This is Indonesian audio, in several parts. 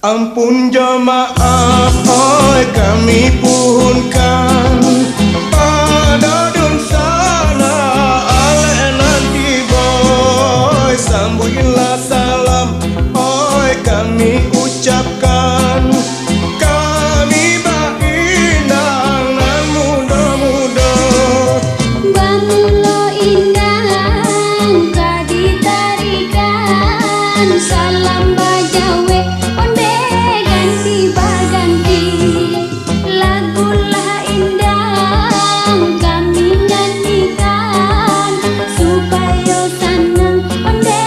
Ampun jemaah, oi kami punkan pada dun sana ale nanti boy sambuilah salam, oi kami ucapkan kami bainang nan muda-muda. Bamulo indang kadi tarikan salam bajawe onde ganti baganti lagulah indang kami nyanyikan supaya senang onde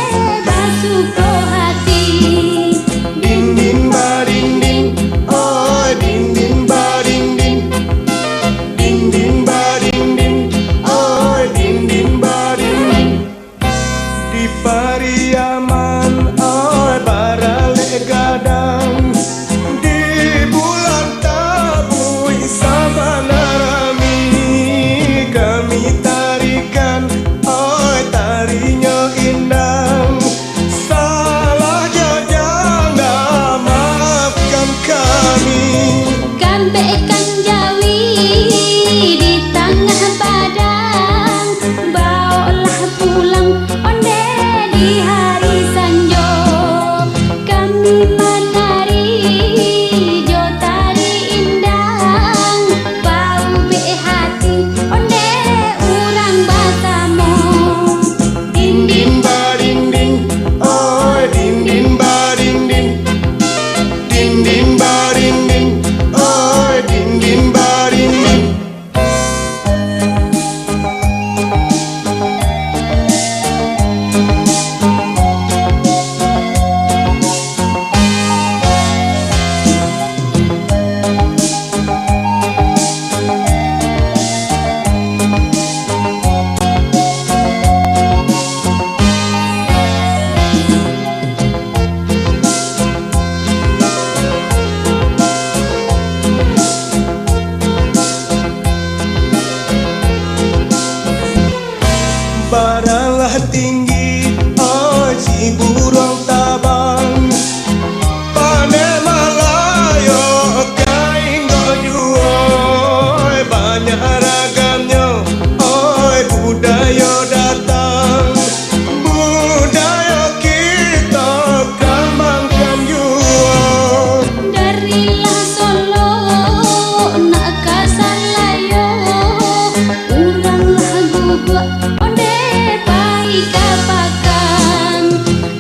basuko hati. Din din ba din din, oi din din ba din din. Din din ba din din, oi din din ba din din. Di Pariaman, oi barale gadang. Di bulan Tabui sabana rami kami tarikan, oi tarinya indang. Salah jajanga maafkan kami. Kambekan Jawi di tengah padang, bawalah pulang onde di hari sanjo. Kami menari jo tari indang, bau be hati onde urang batamo. Din din ba din din, oi din din ba din din. Din din ba din din, oi din din ba din din. Baralah tinggi, oh si burung tabang. Pane Malayo kain gojuo, banyak ragamnya, oi budaya datang. Budaya kita kembangkan jua. Darilah Solo nak kasalayo, uranglah guguk onde baik kapakan.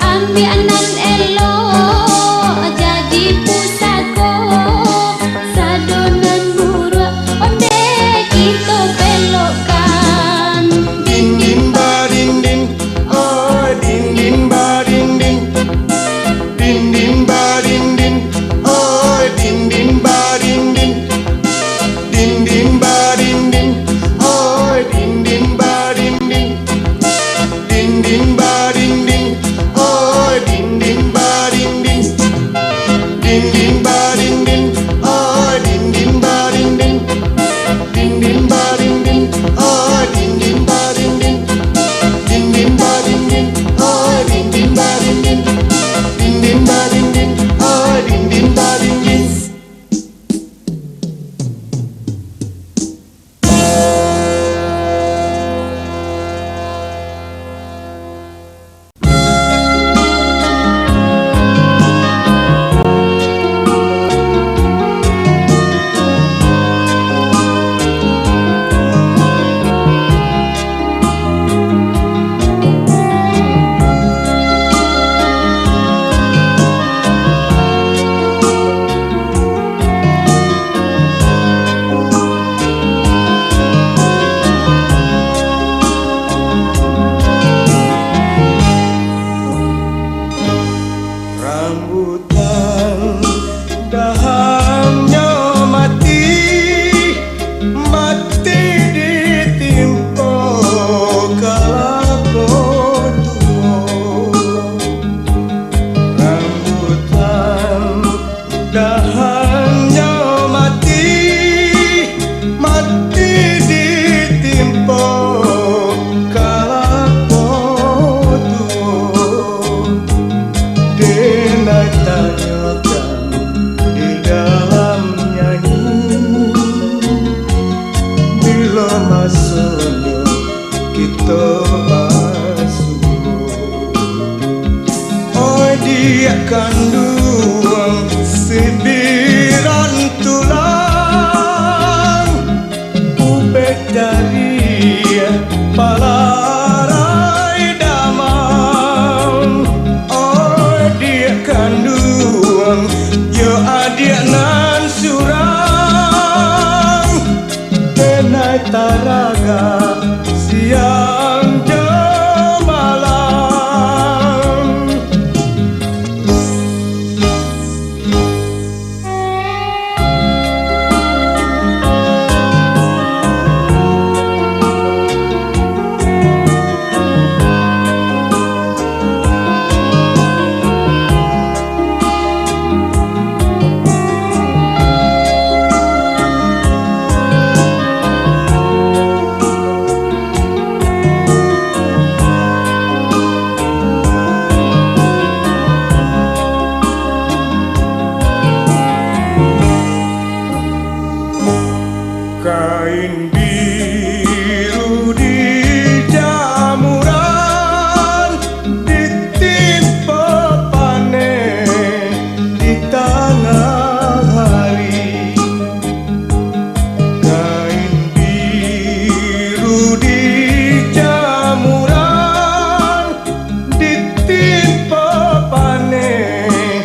Ambianan elo jadi pusako, sadonan buruk onde kita belokan. Din din ba din din, oi din din ba din din. Din din ba din din, oi din din ba din din. Din din ba din din, oi din din ba din din. Din din ba din din, oi din din ba din din. Din din ba din din, oi din din ba din din. Din din ba din din, oi din din ba din din. Din din ba din din, oi din din ba din din. Din din ba din din, oi din din ba din din. Rambutan dahannya mati, mati ditimpa kelapa tua. Rambutan dahannya mati, mati ditimpa kelapa tua. kandung sibiran tulang ubek dari palarai damang. Oh dia kandung yo adik nan surang kenai taraga siang malam. Kain biru di jamuran ditimpa panen di tengah hari. Kain biru di jamuran ditimpa panen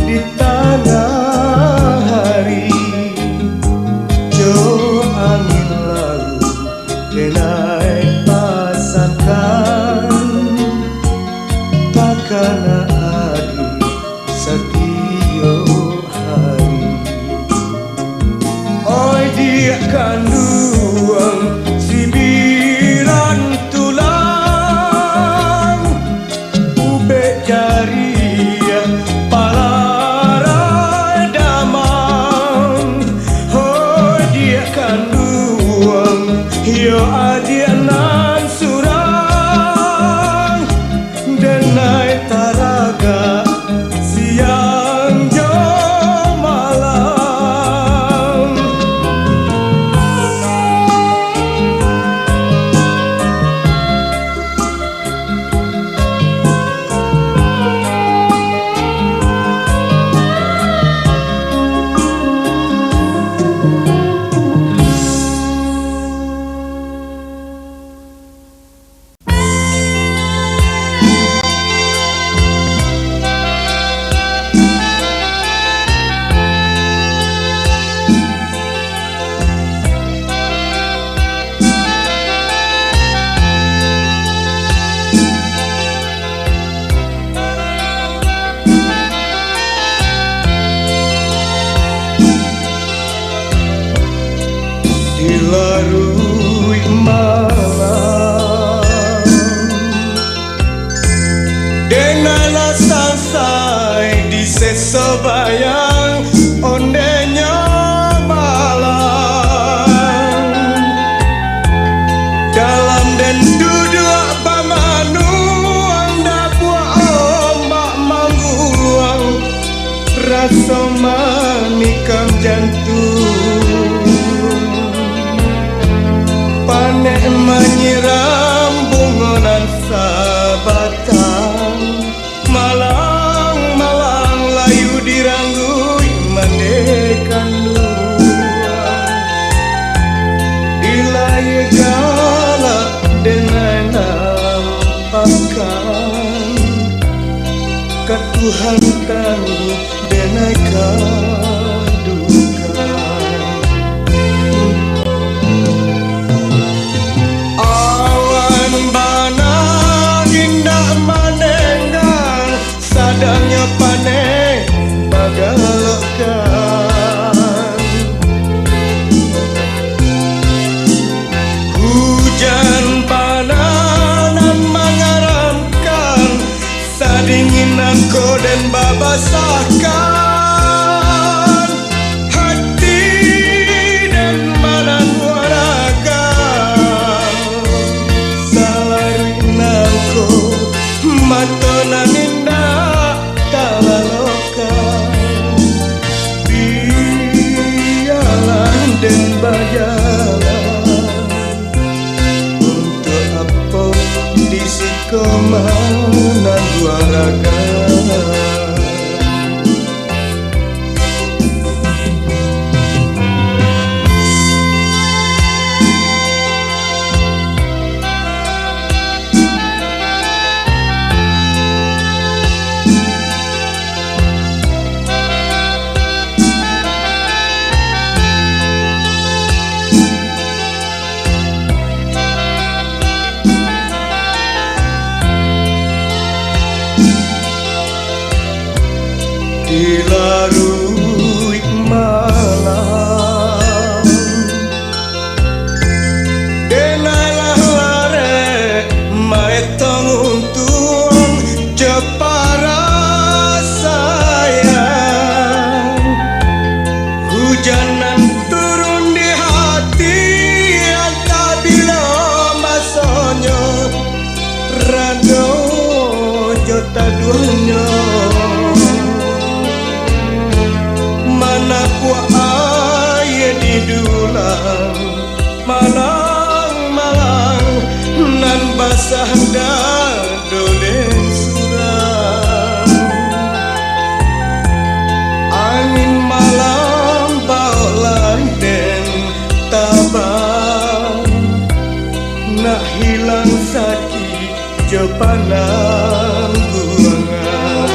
di tengah hari. Angin lalu kenai pasangkan pakana adi setio hari. Oi dia kandung sibiran tulang ubek jari palarai damang. Oh dia kandung yo adik nan surang denai taraga siang jo malam. Dilarui malam dengan sansai di sesebayang ondenya malam dalam den duduk pamanu anda buah ombak mangguang rasa manikam jantung panek menyiram bungonan sabatang malang-malang layu diranggui mandekan luang ilayu galak dengan nampakan ketuhan tangguh denai kadukan. Awan bana indah manenggang sadangnya panen bagalokan. Hujan bana nan mengaramkan sadinginan koden babasahkan hati dan manan waragan salarinangko matonan indah talalokan bialan dan bajalan untuk apa disikomanan waragan. Dilarui malam Denalah lare maetong untung Jepara sayang Hujanan turun di hati Apabila masanya Rado jota duanya Mana kuat aye di dulang Malang-malang nan basah dolen surang Angin malam baulan den tabang Nak hilang sakit jepanang buangan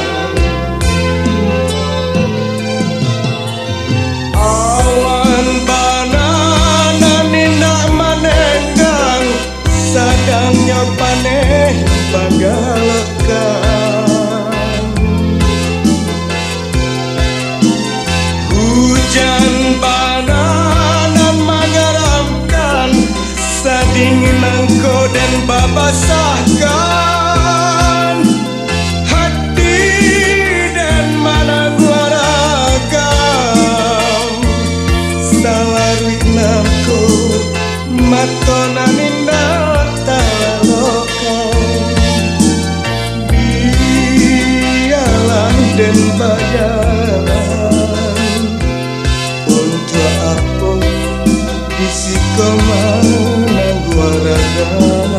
Awan bananan indah manenggang Sadangnya paneh bagalekan Hujan bananan mengeramkan Sadingin angko dan babasahkan Hati dan mana guaragam Salarwi namko matonan indah talokan Bialan dan bayaran Untuk apa Disikoman guaragam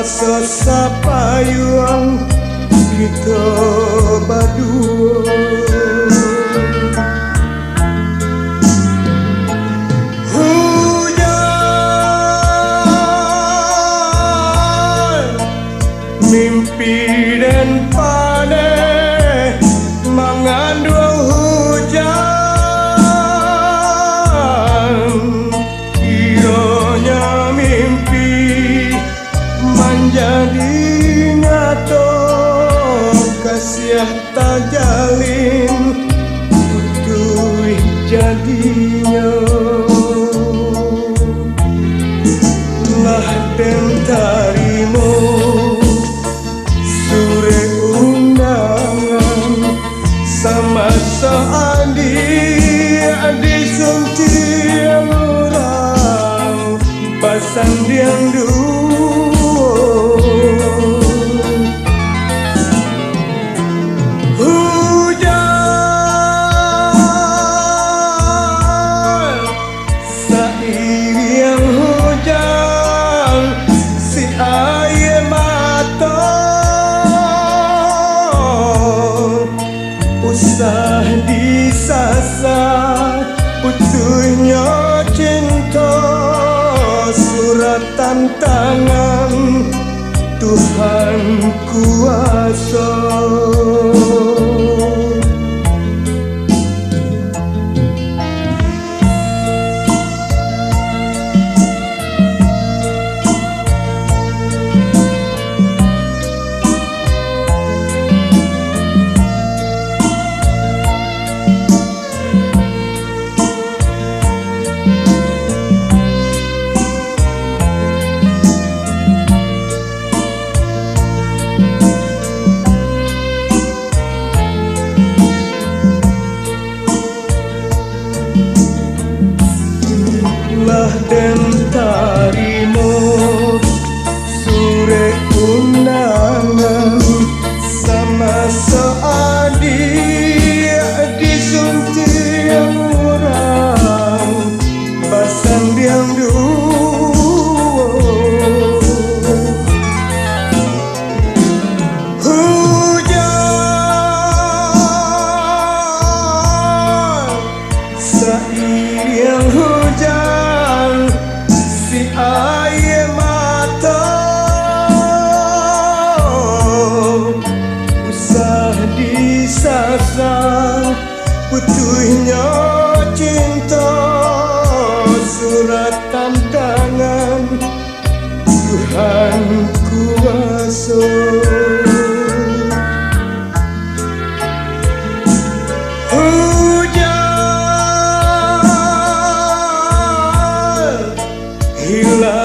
rasa sapayuan kita berdua. Hujan, mimpi dan panen mengandung hujan. Kiranya mimpi menjadi nyata, kasih tak jalin utuh jadinya. Lah den tarimo sure undangan sama adi suntiang orang pasan diang hujan sairing hujan si air mata usah disasar putuhnya cinta suratan tangan Tuhan kuasa. Lah den tarimo sure undangan sama seadi disuntiang orang pasan diang hujan sairing hujan si air mata usah disasar putuhnya cinta suratan tangan Tuhan kuasa. Hujan hilang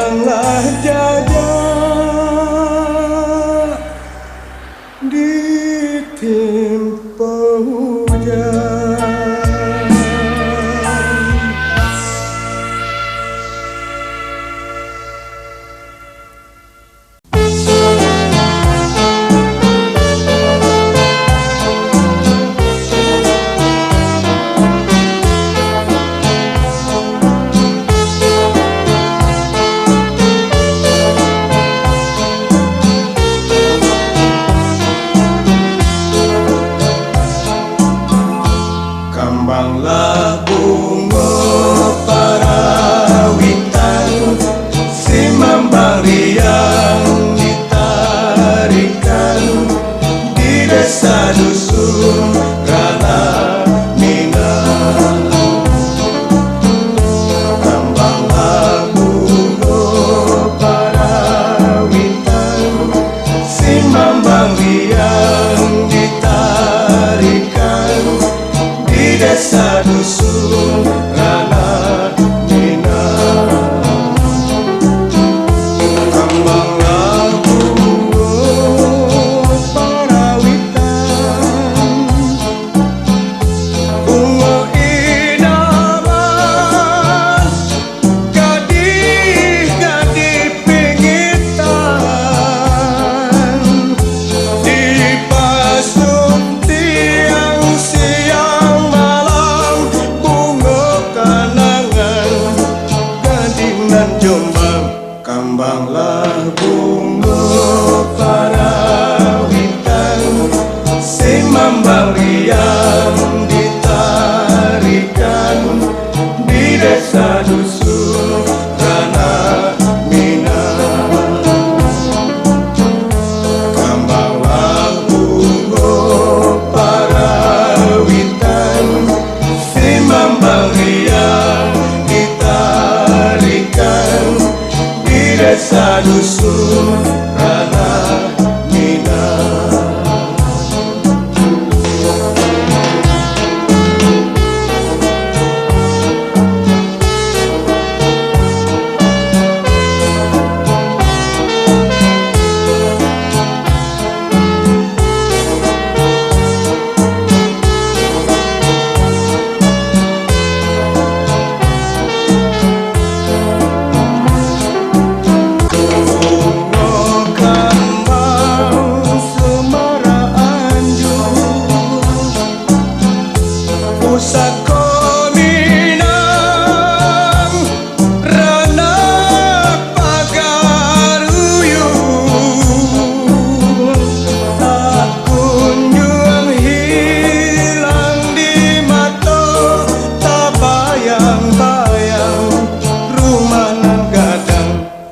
Kembanglah bunga karawitan, si mambang yang ditarikan di desa dusun Ranah Minang. Kembanglah bunga karawitan, si mambang yang ditarikan di desa dusun Ranah Minang.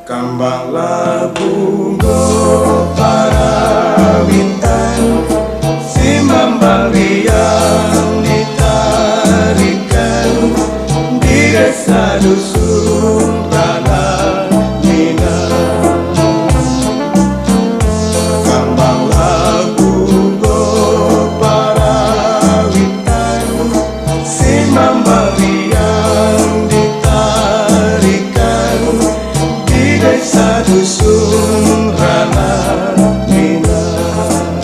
Kembanglah bunga karawitan, si mambang yang ditarikan di desa dusun Ranah Minang. Kembanglah bunga karawitan, si mambang yang ditarikan di desa dusun Ranah Minang.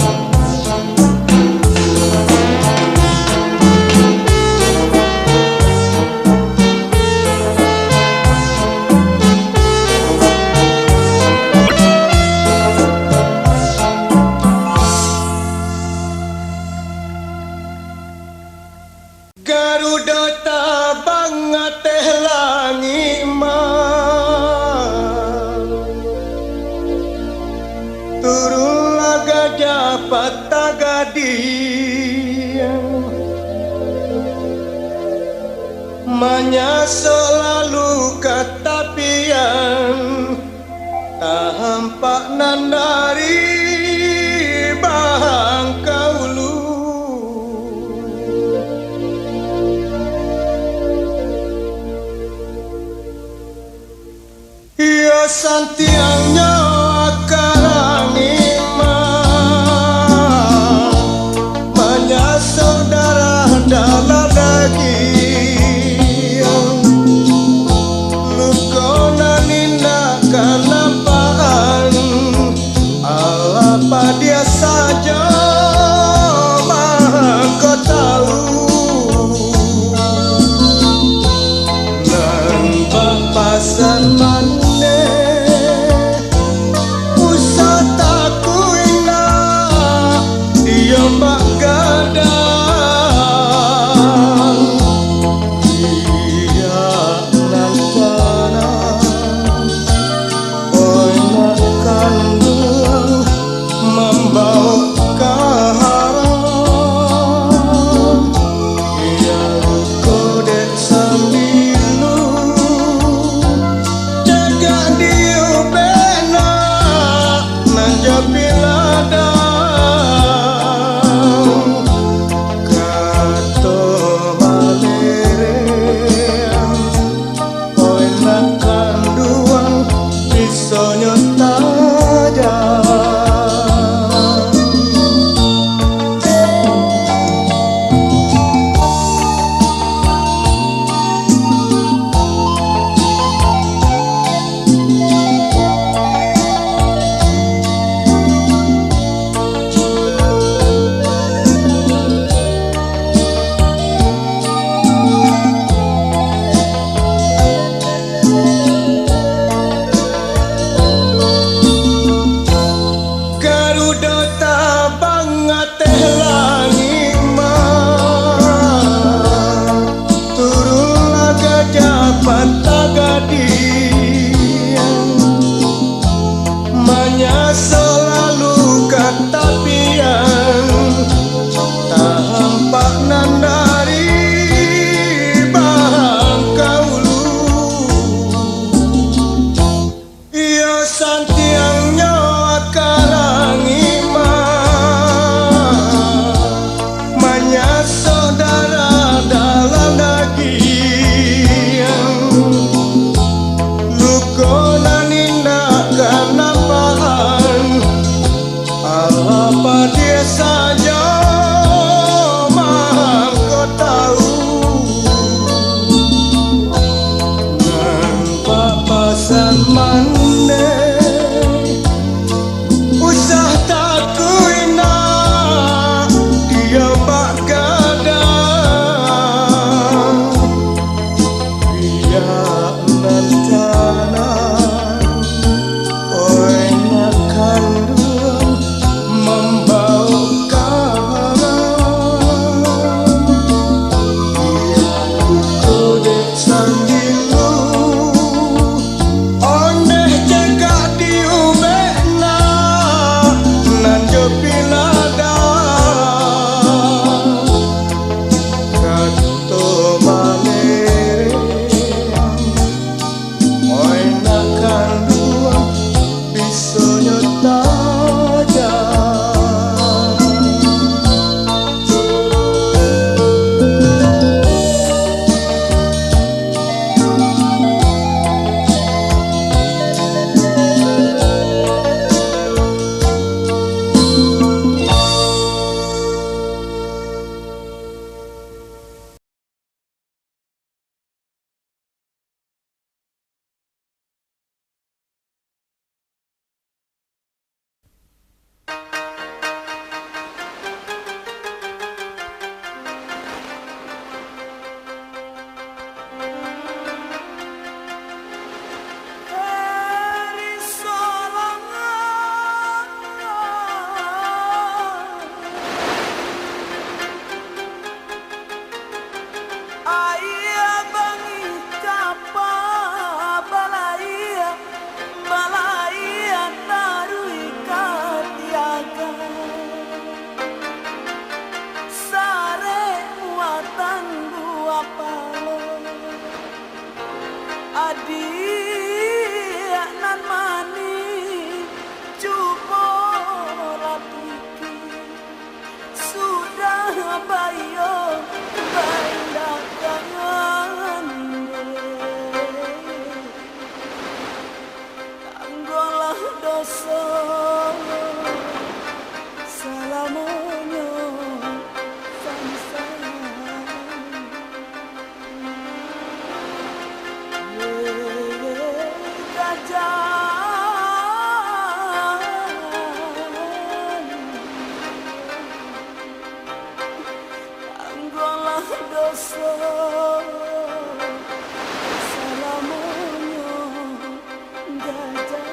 Garuda tabang teh langi turunlah gajah patah gadiang, manyasa lalu katapian, tak hampak nandari bahang kaulu. Ia santiangnya akalangi saudara dalam daging, lukona nina kalampaan, apa dia saja kau tahu. Nan papasan maneh dosa salamonyo samsara anggolah dosa salamonyo gajah.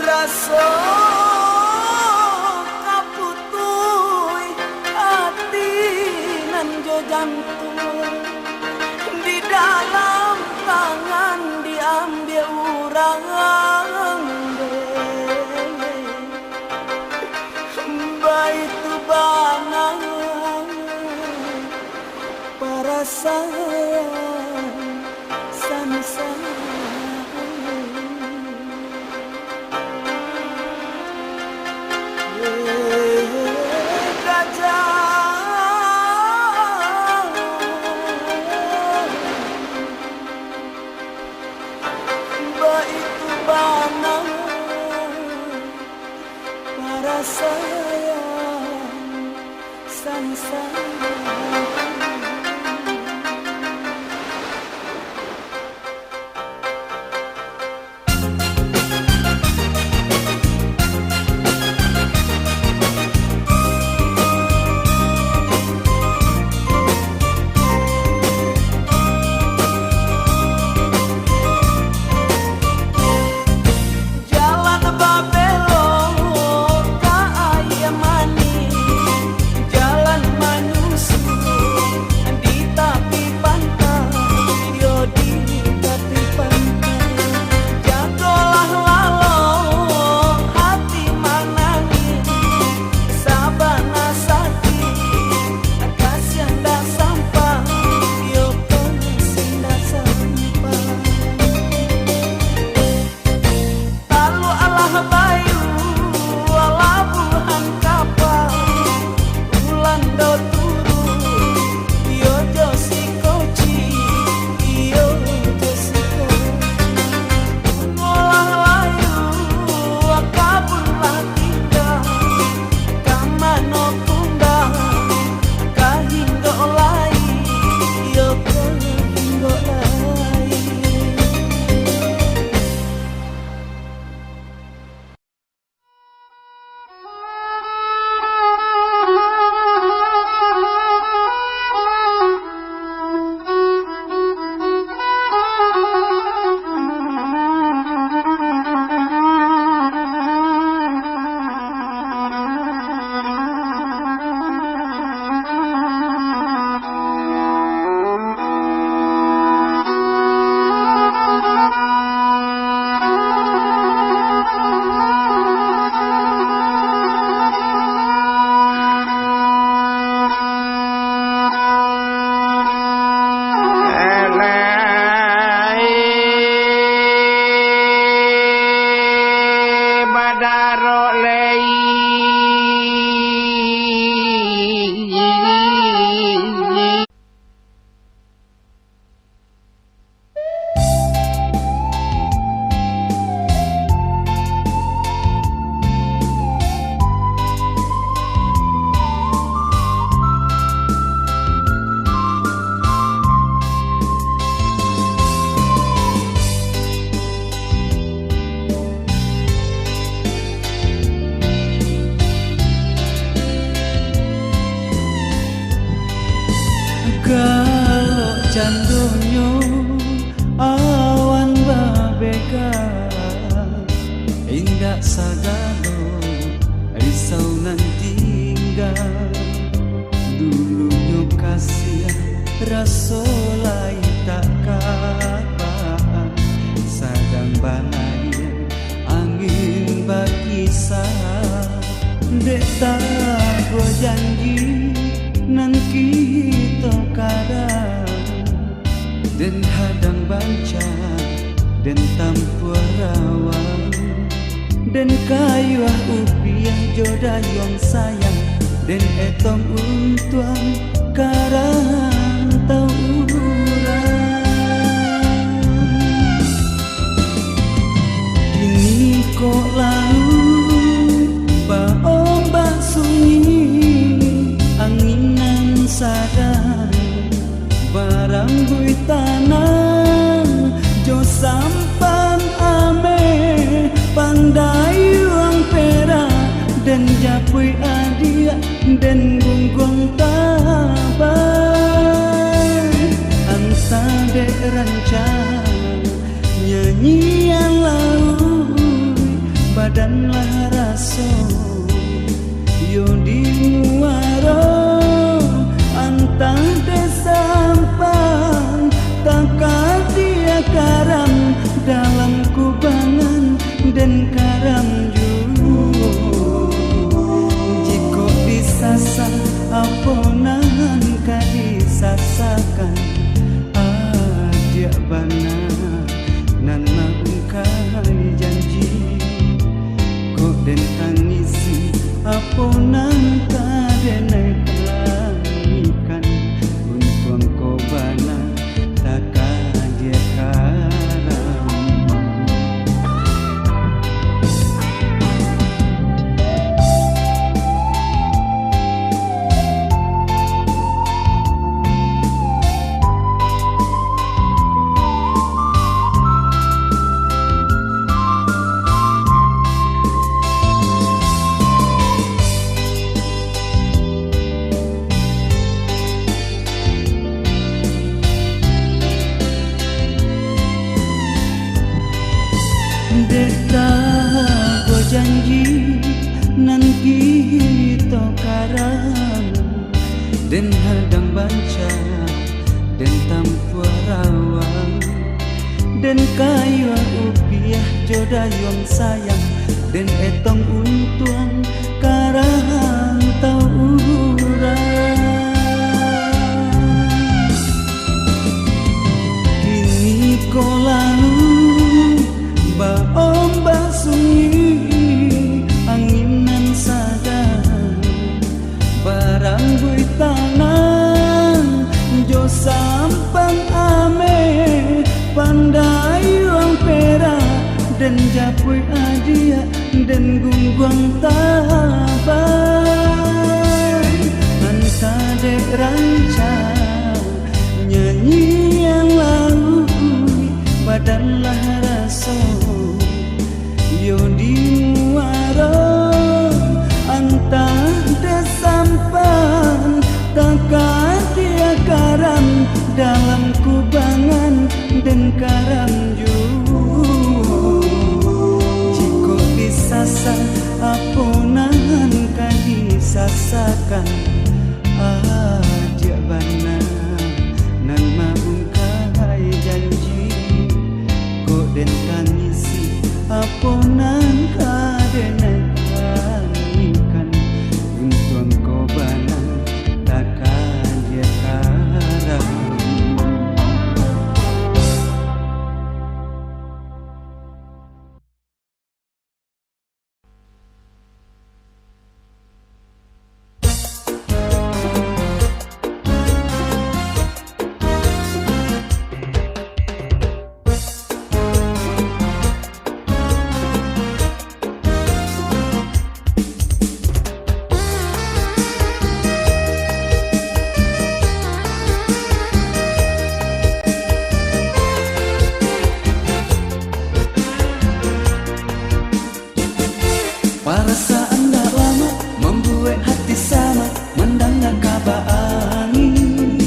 Rasa kaputuy hati nan jo jantung di dalam tangan diambil urang baitu banang para sayang samsara. Itu banang para sayang samsara. Jalan Manu daro lei Kalau candonyo awan babega indah sagalo risau nan tinggal dulunya kasih rasolai tak kapan sadang balai angin berkisah dek tak gua janji nan kita kadang dan hadang banca dan tampua rawan dan kayuah upiah jodayong sayang dan etong untuang karang tau urang kini kok lalu baombak sunyi anginan sadar barang bui tanang jo sampan ame pandai uang perak dan japui adia dan gunggong tabai anta dek rancang nyanyian laut badanlah raso yo di muaro antah desampan takkan dia karam dalam kubangan dan karam julu jika disasar aponan ka disasakan adia bana nan maungkai janji kok den tangisi aponan ka denai pelamikan untung kau bana takkan dia karam Deta gua janji nan kita karang den hadang banca den tampua rawang den kayuah upiah jodayong sayang den etong untuang karang tau urang kini ko lalu baombak sunyi anginan sadar barang bui tanang jo sampan ame pandai uang perak dan japui adia dan gunggong tabai anta dek rancang nyanyi yang lalu badanlah raso yo di muaro antah desampan takkan dia karam dalam kubangan dan karam julu jika disasar aponan ka disasakan adia bana nan maungkai janji kok den tangisi aponan ka denai panikan untung kau bana takkan dia karam Perasaan dah lama membuat hati sama mendengar kabar angin.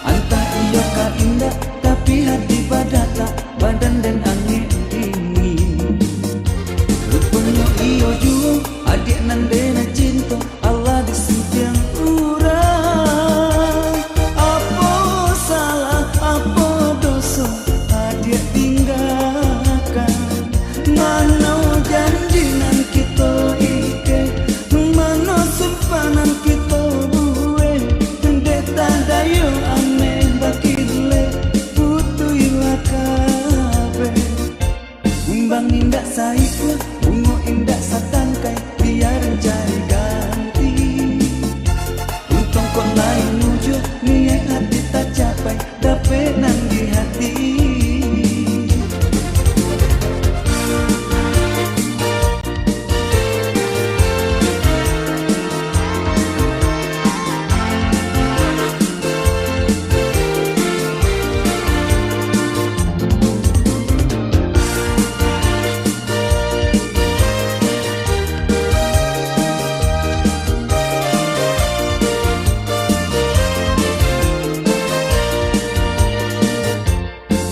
Entah iya kah indah, tapi hati pada tak badan dan angin dingin. Rupanya iyo juga adik nandena cinta Allah disimpiang urang. Apa salah, apa dosa adik tinggalkan. Mana janjinan kita ike, mana simpanan kita buwe. Deta dayo ame bakile putu iwa kabe. Umbang indak saiku, bungo indak satangkai, biar cari ganti. Untung kau lain nuju, niat hati tak capai, dapet nang di hati.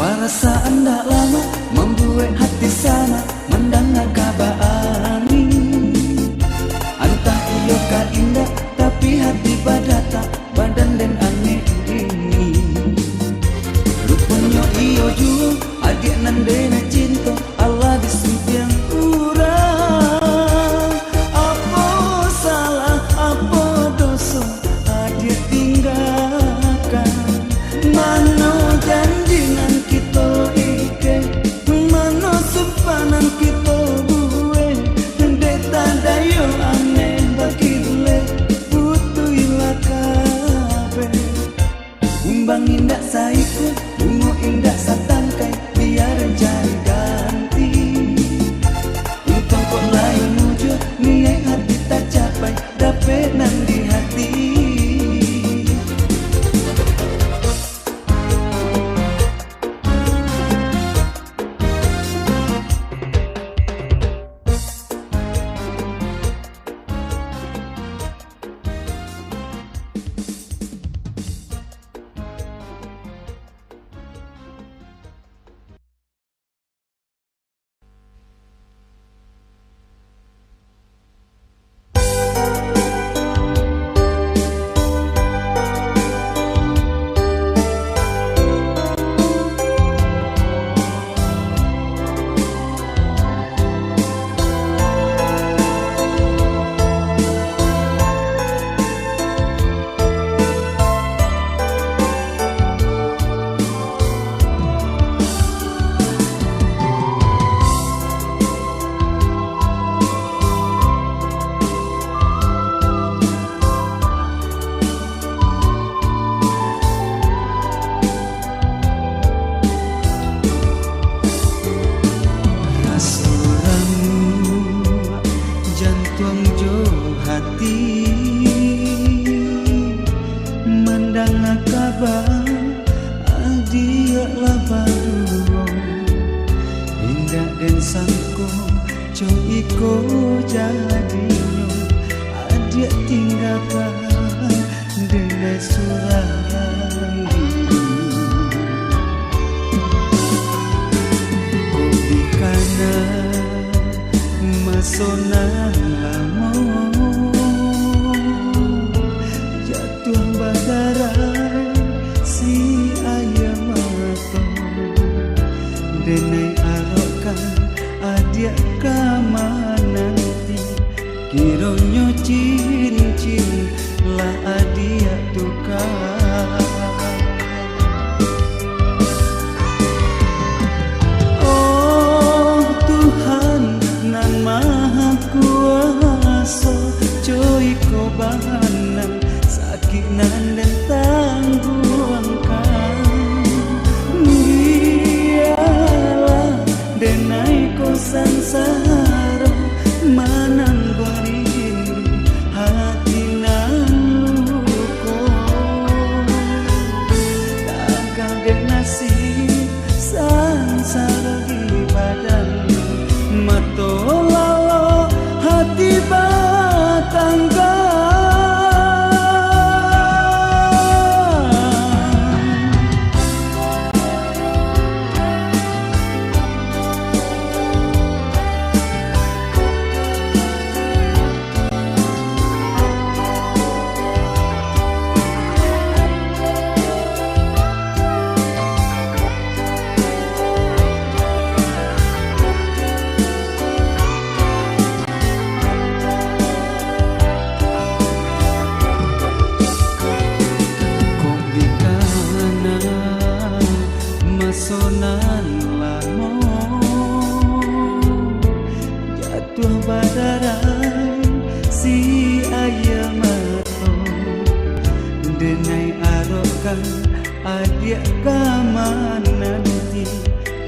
Perasaan dah lama membuat hati sama mendengar kabar angin. Entah iyo kah indah, tapi hati pada tak badan dan angin dingin. Rupanya iyo juga adik nandena cinta Allah disimpiang urang. Apa salah, apa dosa adik tinggalkan. Mana janjinan kita ike, mana simpanan kita buwe. Deta dayo ame bakile putu iwa kabe. Umbang indak saiku, bungo indak satangkai, biar cari ganti. Untung kok lain nuju, niat hati tak capai, dapet nang di hati. Manang gua rindu hati nan luko.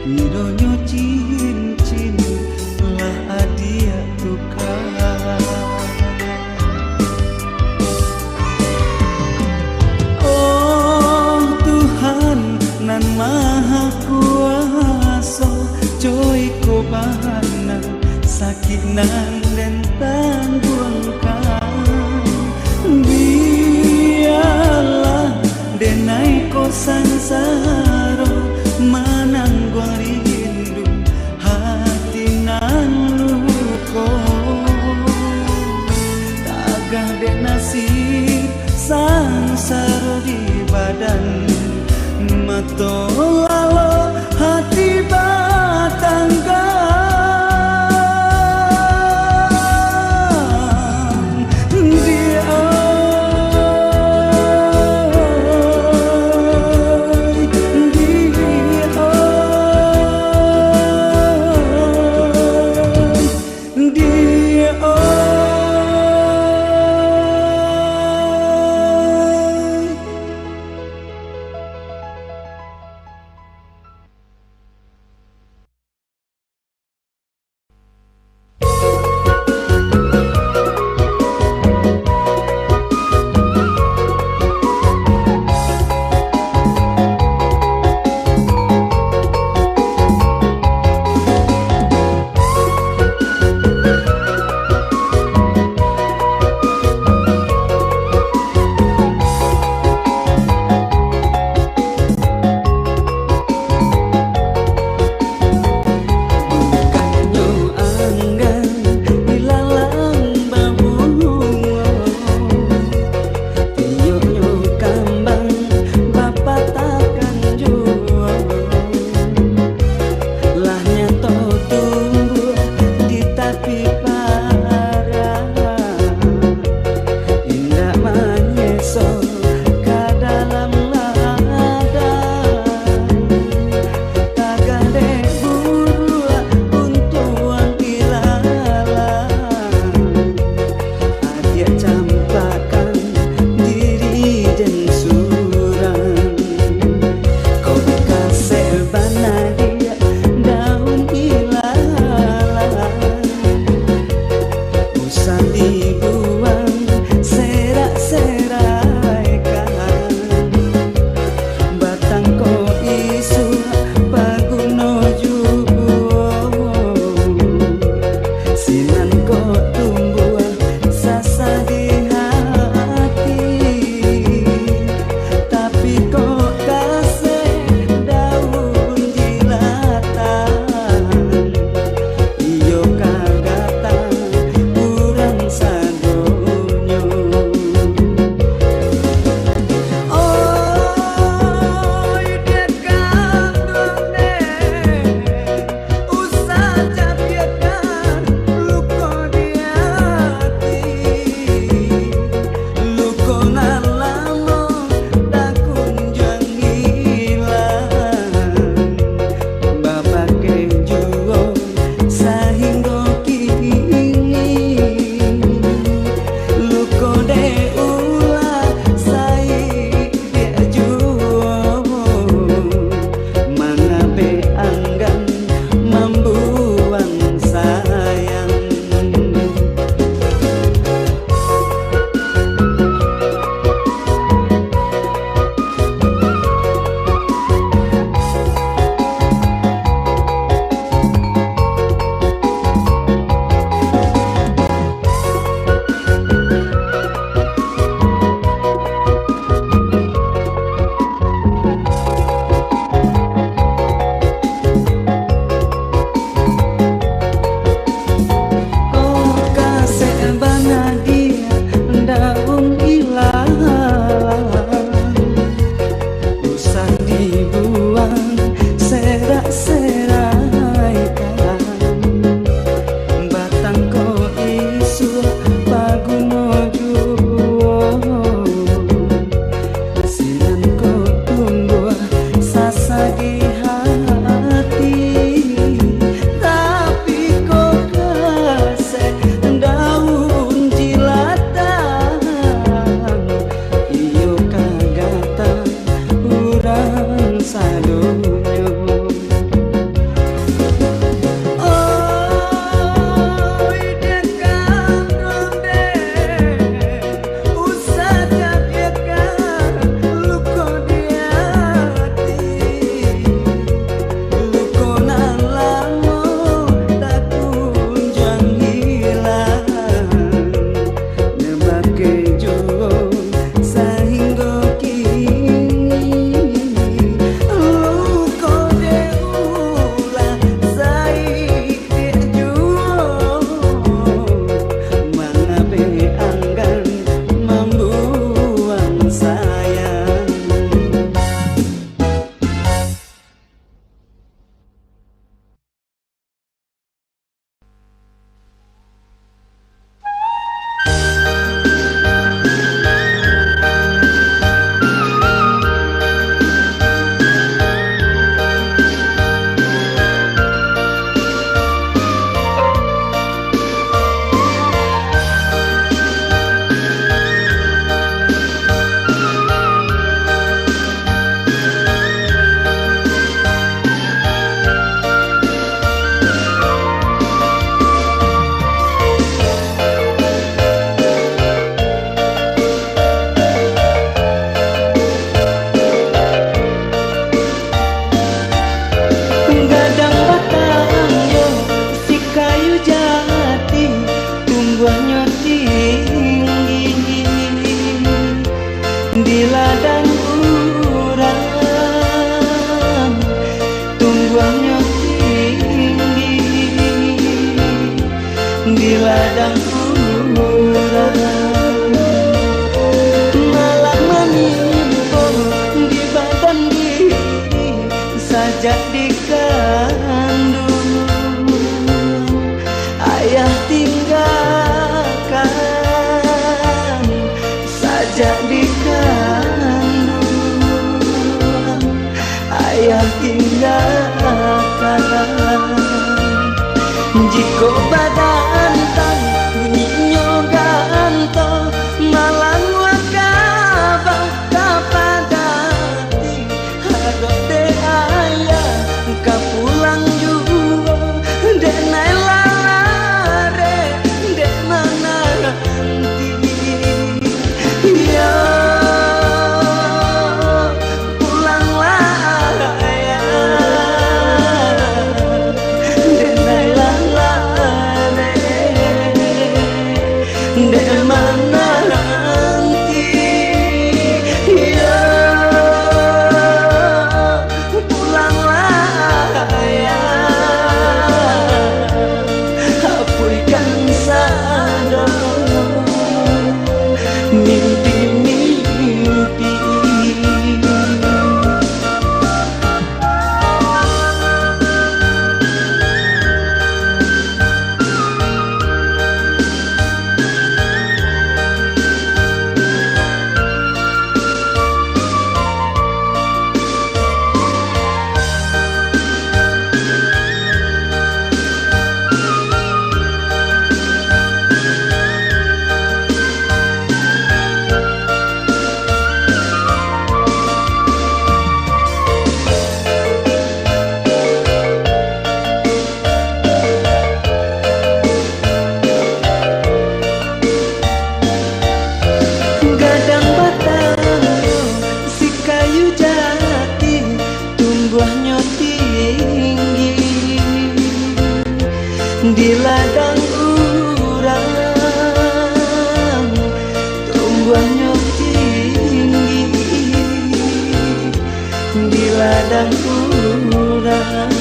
Pironyo cincin lah adia tukar. Oh Tuhan nan maha kuasa, joy ko bahana sakit nan dan tangguhkan. Biarlah denai ko sansaro manangguang rindu hati nan luko. Tagah dek nasib sansaro di badan mato lalo hati batangga. tumbuhnya tinggi di ladang urang, tumbuhnya tinggi di ladang urang, malah menimbul di badan diri sajak dikandung. Ayah tinggalkan sajak dikandung, ayah tinggalkan. Jika badan tang bunyinya gantong, malang wakabah kapadati harap de ayah kapulang juga denai lalare dena nanti ya pulanglah ayah denai lalare dena nanti ya pulanglah ayah hapuskan sadar mimpi-mimpi. Gadang batang si kayu jati tumbuhnya tinggi di ladang urang, tumbuhnya tinggi di ladang urang,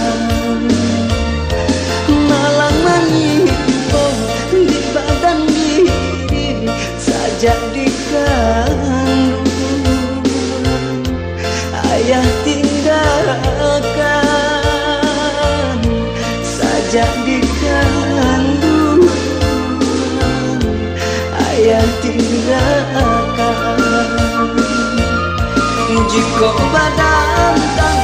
malang menimbul di badan diri sajak dikandung. Ayah tinggalkan sajak dikandung, ayah tinggalkan. Jika badan tang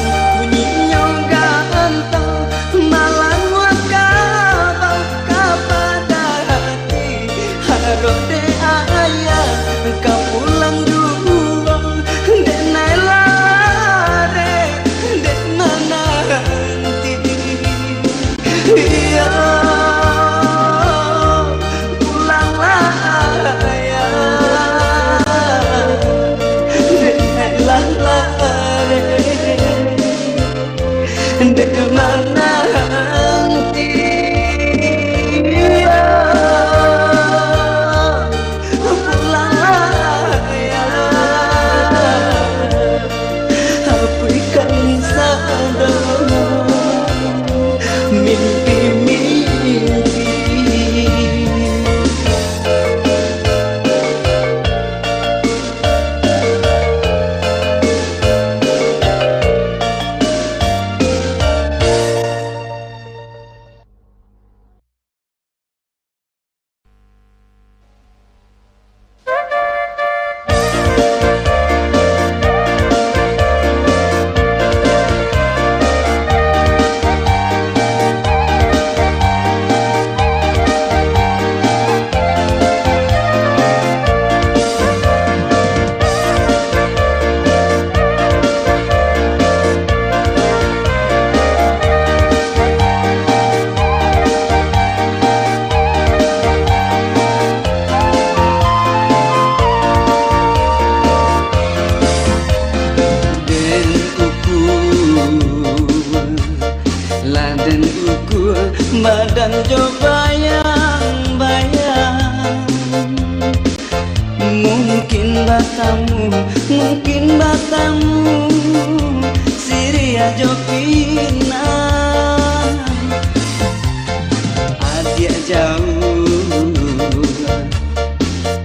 jauh,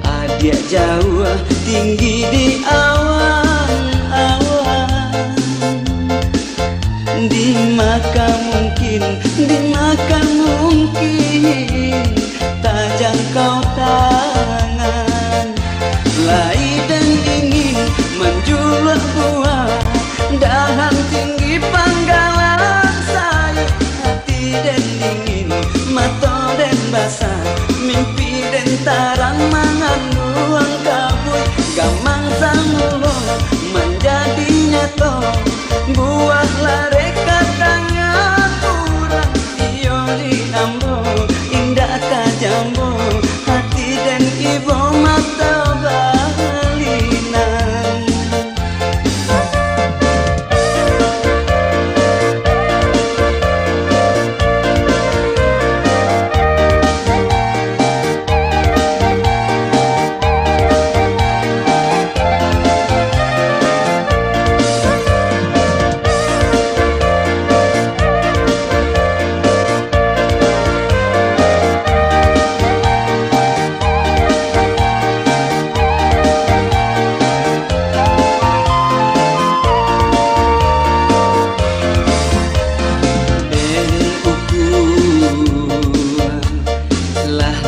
adik jauh tinggi di awan-awan. Dimakan mungkin tak jangkau tangan. Lai dan ingin menjulur buah, dahan tinggi panggalan sayur. Hati dan dingin, mata dan basah, mimpi dan tarang mengandung kabut. Gamang samulo menjadi nyata, buah lare katanya kurang. Iyo di ambo, indah tajambo, hati dan ibu mata balinan.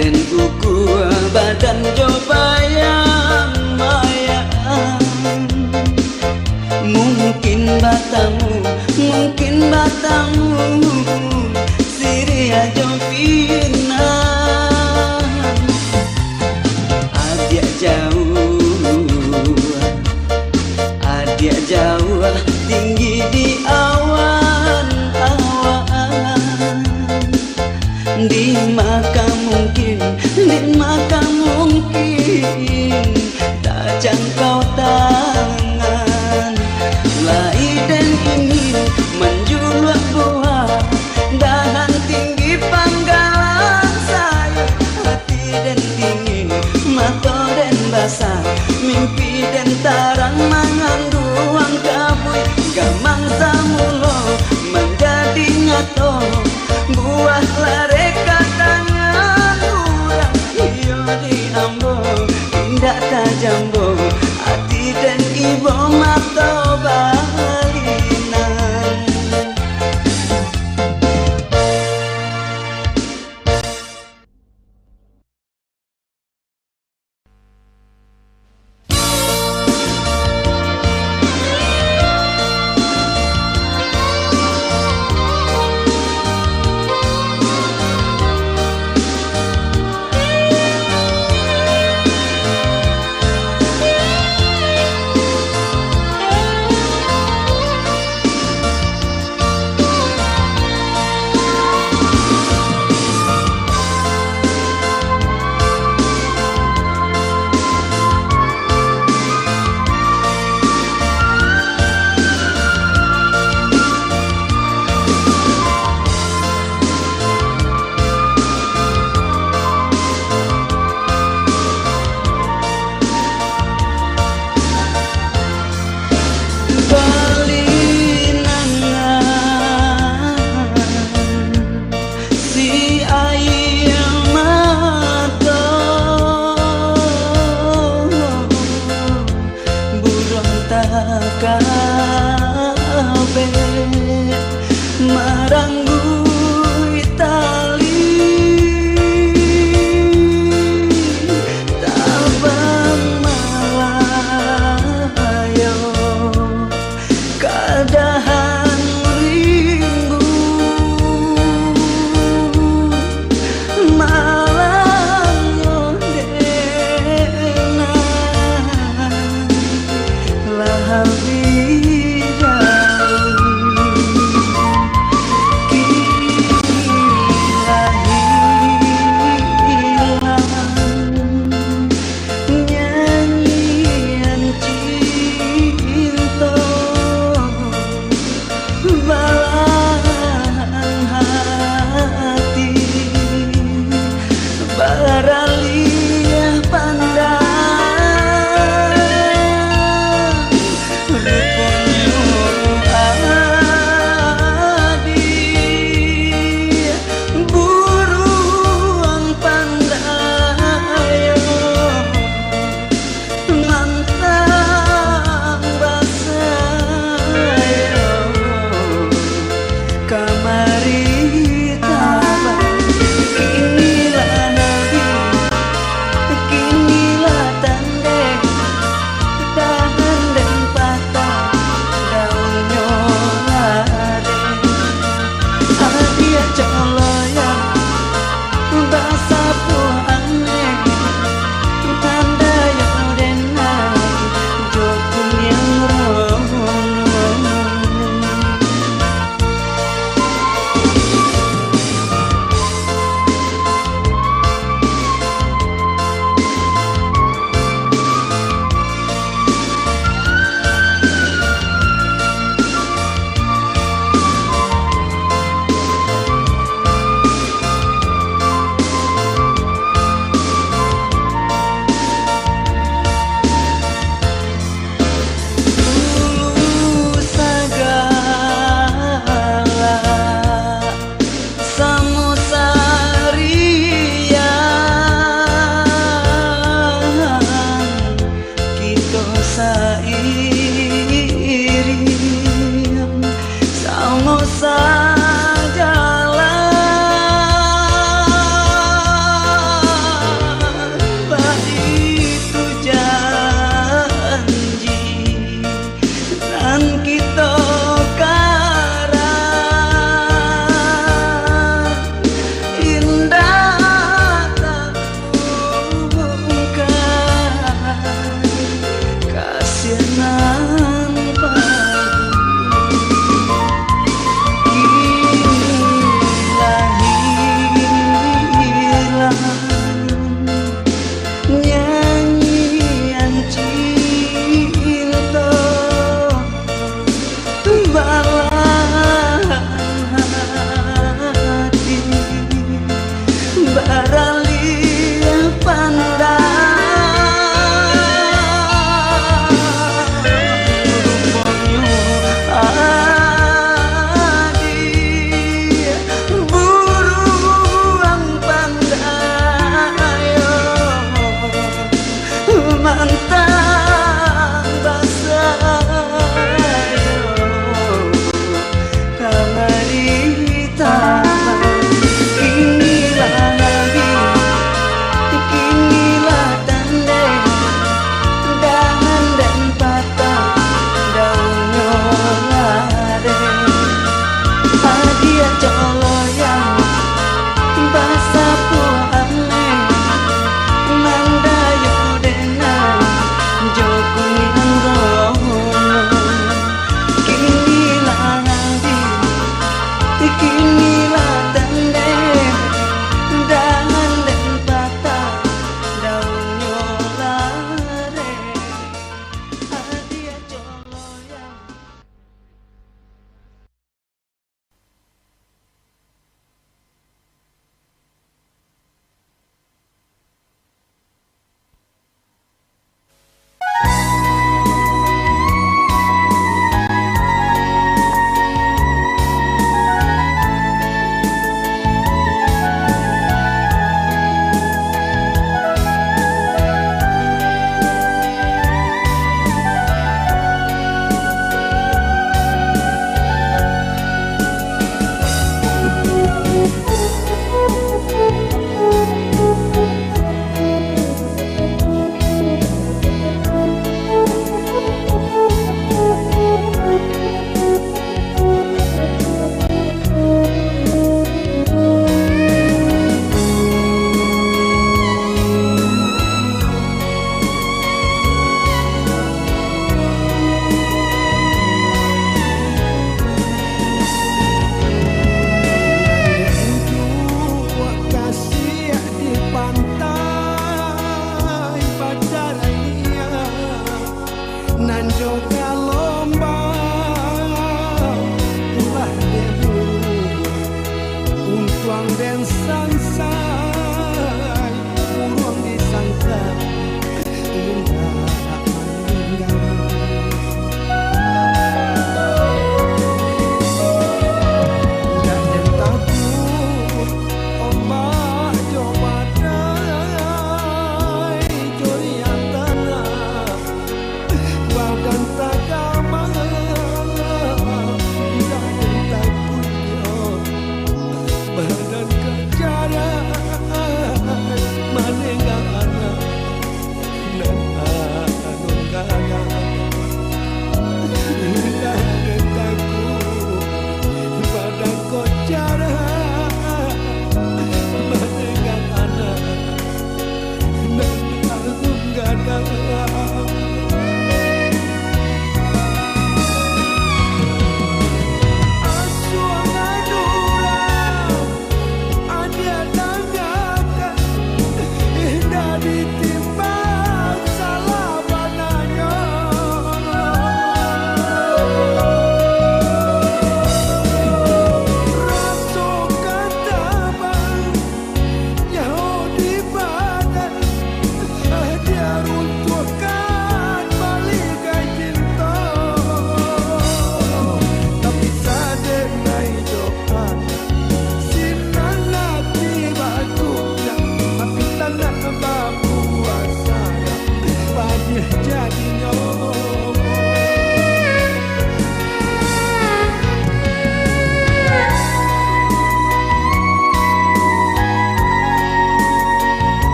Dan uku badan jobayang mayaan. Mungkin batamu siria jopinan. Adik jauh tinggi di awan-awan. Dimakan mungkin tak jangkau tangan. Lai dan ingin menjulur buah, dahan tinggi panggalan sayur. Hati dan dingin, mata dan basah, mimpi dan tarang mengandung kabut. Gamang samulo menjadi nyata, buah lare katanya kurang. Iyo di ambo, indah tajambo, hati dan ibu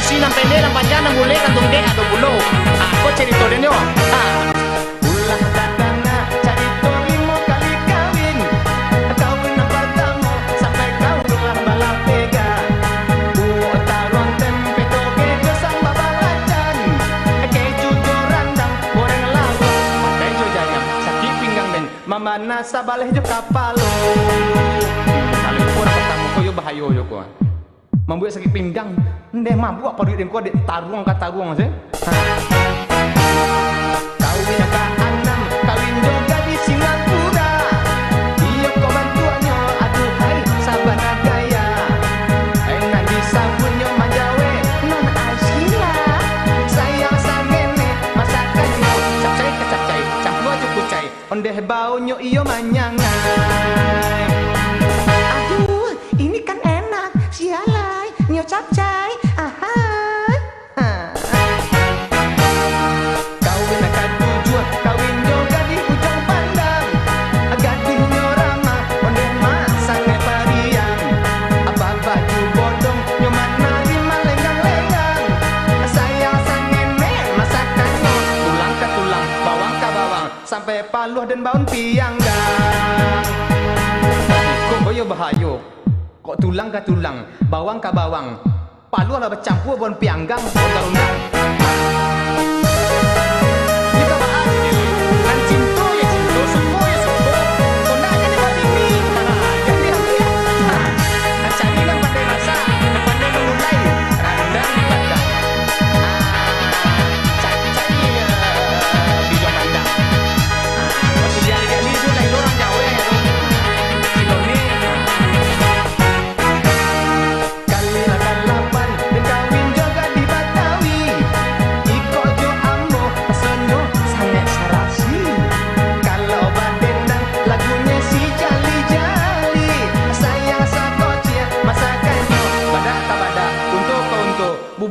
susi nang pendek nang panjang nang boleh kantung dek atau bulu. Kau cerita dia nyo. Ulah datangnya cerita 5 kali kawin. Kawin yang pertama sampai kau ulah balap tega. Taruang tempe toge bersama balacan. Keju jorandang goreng lawa. Pakai jo jariam sakit pinggang dan mama nasa baleh jo kapalo. Kalau orang pertama kau yo bahayo yo kau. Membuat sakit pinggang, ndeh mabuk apa duit kau dek taruang kata taruang sih. Kawin ke 6, kawin juga di Singapura. Iyo kau bantuannya, aduh hai sabana gaya. Enak disabunnya manjawe non asila. Sayang sangene masakannya capcay ke capcay, campur aja kucai. Ondeh baunya iyo manyangai. Aduh, ini kan enak, sialai, nyo capcay. Kawin akan tujuan, kawin juga di ujung pandang. Gadingnya ramah, ondeh masangnya pariang. Apa baju bodong, nyoman nari malenggang-lenggang. Sayang sangene masakannya, tulang ke tulang, bawang ke bawang, sampai paluh dan baun pianggang. Kok boyo bahayo, kok tulang ke tulang, bawang ke bawang, paluh lah bercampur baun pianggang, undang-undang.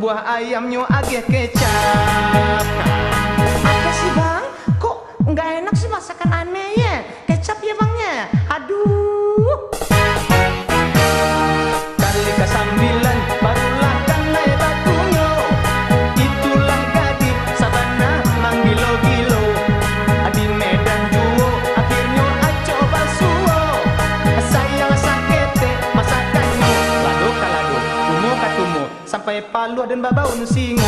Buah ayamnya agak kecap. Apa sih bang? Kok nggak enak sih masakan aneh ya? Kecap ya bangnya? Aduh. Kali ke-9 barulah kan naik batunya. Itulah gadi sabana manggilo-gilo. Di Medan Juwo akhirnya coba suwo. Sayang sakete masakannya. Lado kalado, tumo katumo, sampai paluh dan babaun singo.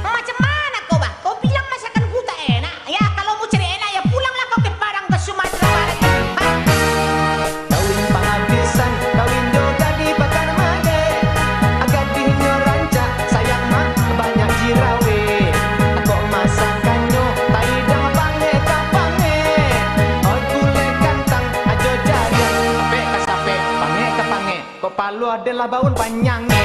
Macam mana kau bah? Kau bilang masakan ku tak enak. Ya kalau mau cari enak ya pulanglah kau ke Padang ke Sumatera Barat. Kawin penghabisan, kawin juga di Bakar Made. Gadingnya ranca, sayang mah banyak jirawe. Kok masakannya taidang pange kapange. Oh gulai kantang ajo jarian, ape kasape pange kapange. Kok palu adalah baun panjangnya.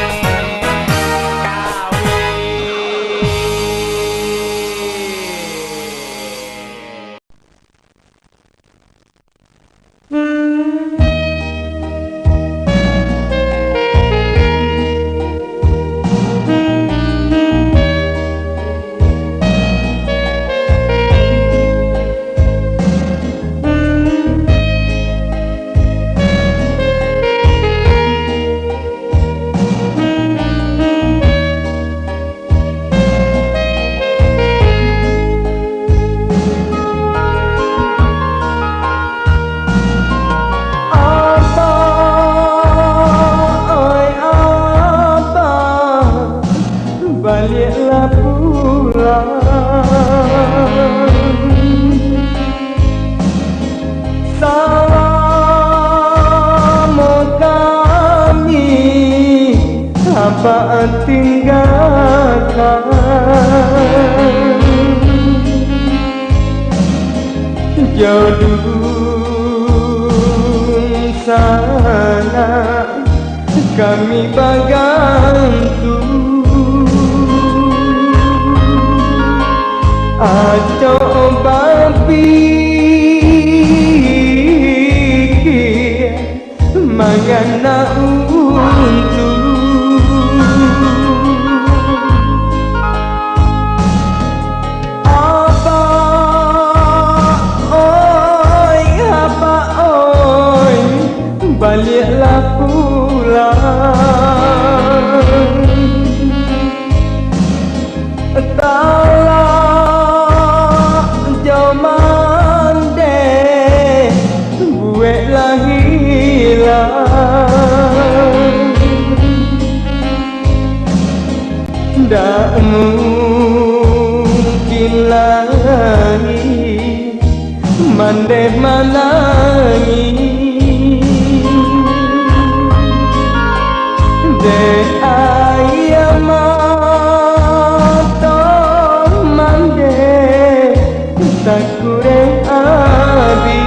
Baliklah pulang, salam kami apa tinggalkan. Jauh sana kami bagantu. Coba pikir mangana untuk apa oi baliklah pulang. mungkin lagi mandeh manangi de ayamato mandeh takure adi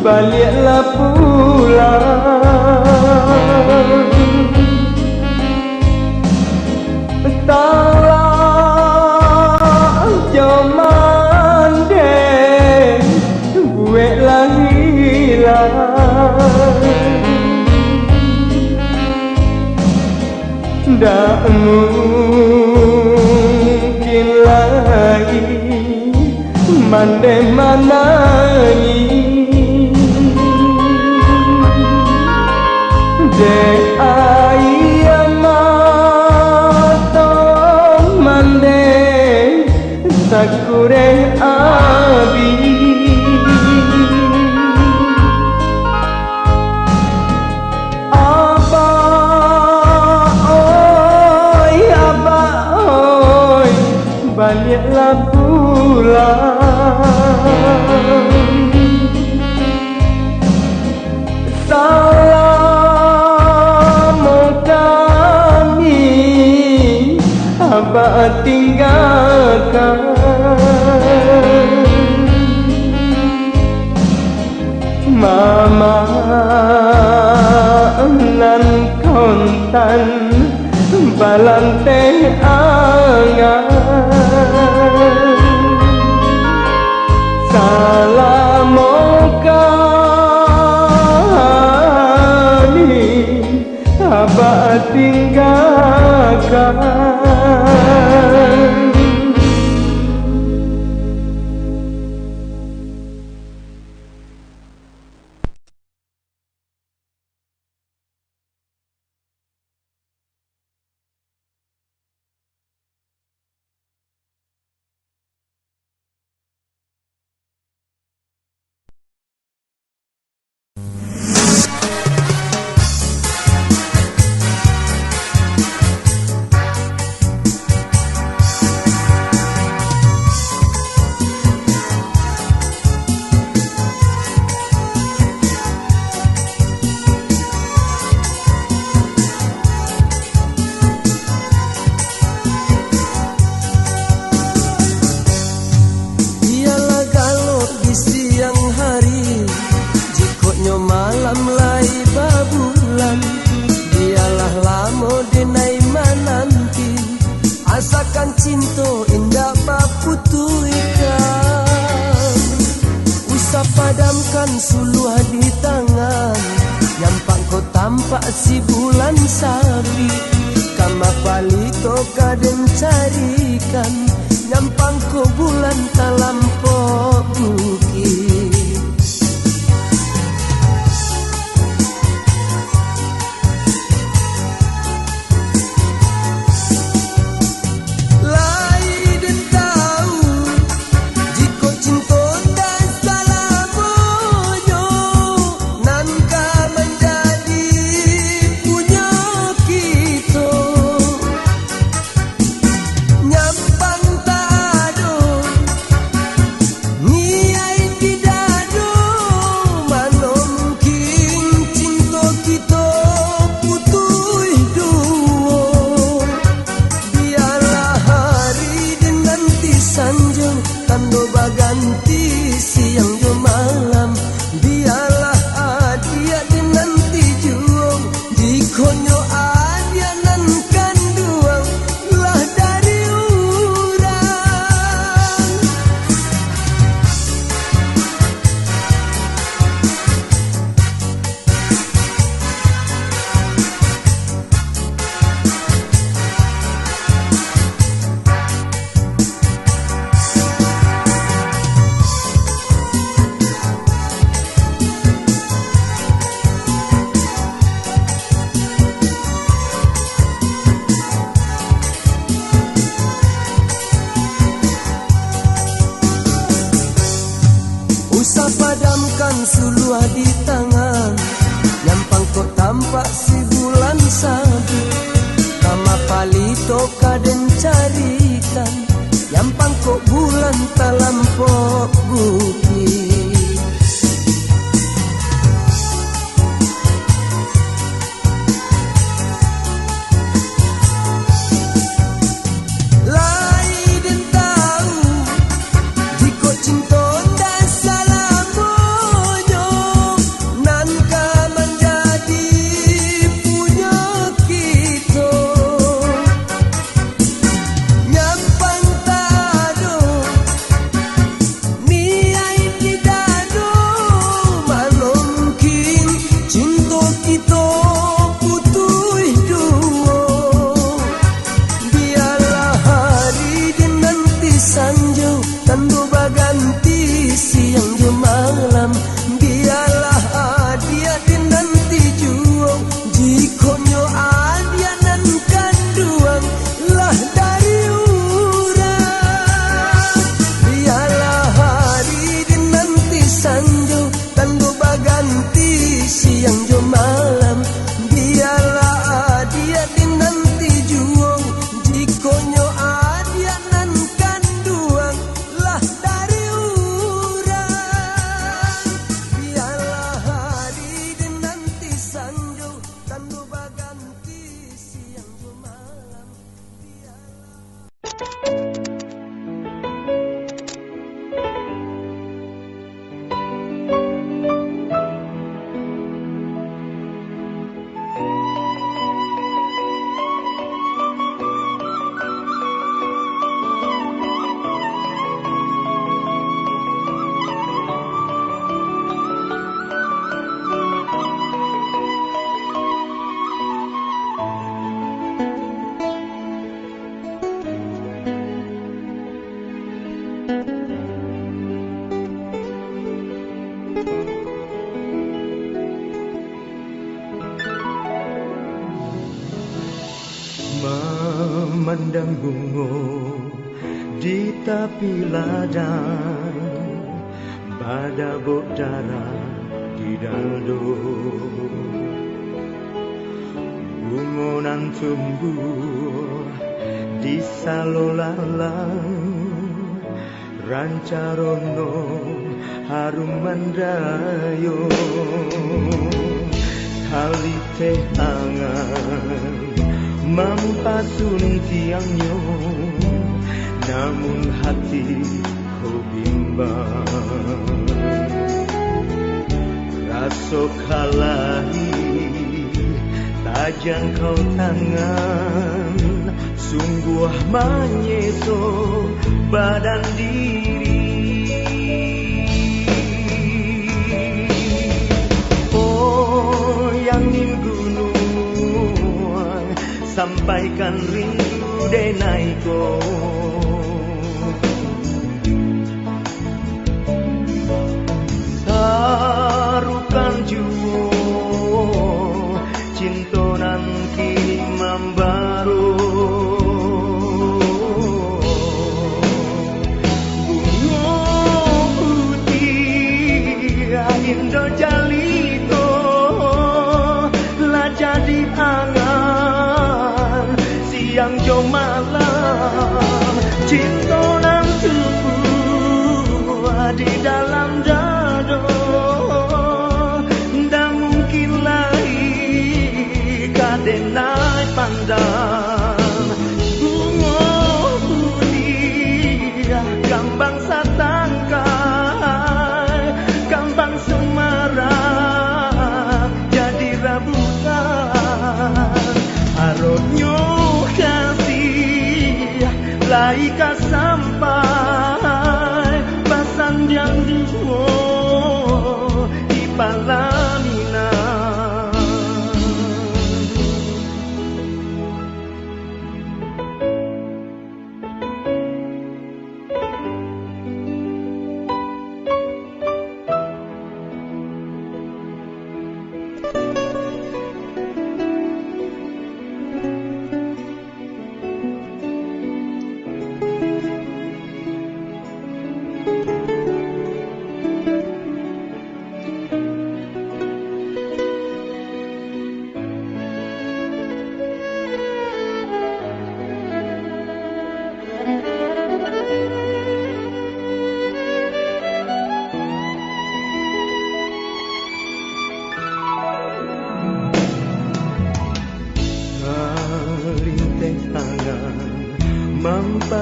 baliklah pulang salah jaman deh buat lah hilang tak mungkin lagi mandeh manangi de ayamato mandeh takure abi aba oi baliklah pulang abah tinggalkan mama nan kontan balante angan salamokani abah tinggalkan padamkan suluh di tangan, nyampang ko tampak si bulan sabi, kama palito kadang carikan, nyampang ko bulan talampo bukit. Sa padamkan suluah di tangan, nyampang kok tampak si bulan sabit. Kama palito kaden carikan, nyampang kok bulan talampok bukit. Memandang bunga di tepi ladang, badabok darah di dado. Bunga nan tumbuh di salolalang, rancarono harum mandayo. Kali teh angan mampasun tiangnya, namun hati kau bimbang. Rasa kalahi tak jangkau tangan, sungguh menyeso badan diri. Oh yang nin gunung, sampaikan rindu denaiko. Tarukan juo cintonan kini membaru. Bunga putih indo jalito lah jadi angan siang jo malam. Cinta nan tumbuh di dalam dado, ndak mungkin lagi kadenai pandang. Bunga putih gampang satangkai, gampang semarak jadi rabutan. Harapnya kasih laika sampai pasan yang duo di Palamina.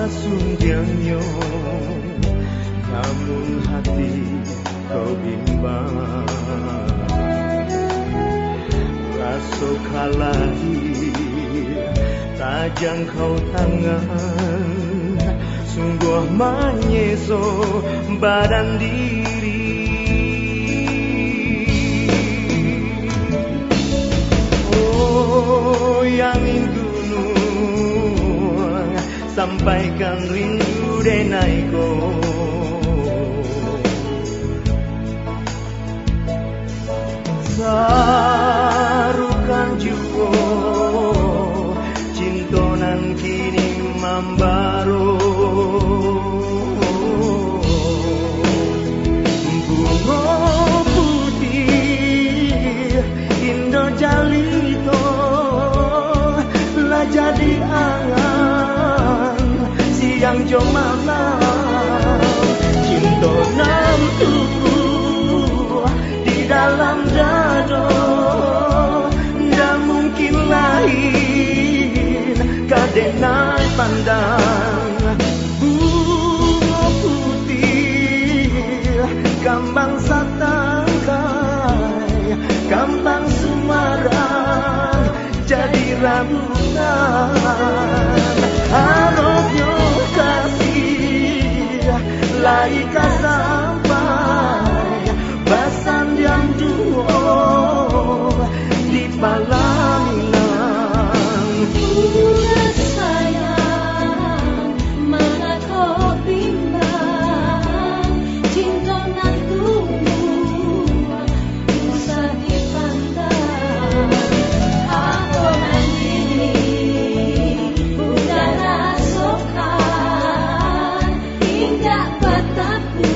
sungguhnya, namun hati kau bimbang. Rasa kalahir tak jangkau tangan, sungguh menyeso badan diri. Oh yang gunung, sampaikan rindu denaiku. Sarukan juga cintonan kini membaro. Bunga putih Indo jalito lah jadi angan siang jo malam. Cintonan tubuh di dalam dado, ndak mungkin lain kadenai pandang. Bunga putih kambang satangkai, kambang sumarang jadi rambutan. Harapnya kasih laika sampai basan yang duo di palaminan. Udah sayang, mana kau bimbang, cintonan tumbuh usah dipandang. Aku mandiri udah rasakan, hingga bataku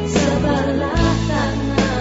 sebelah tangan.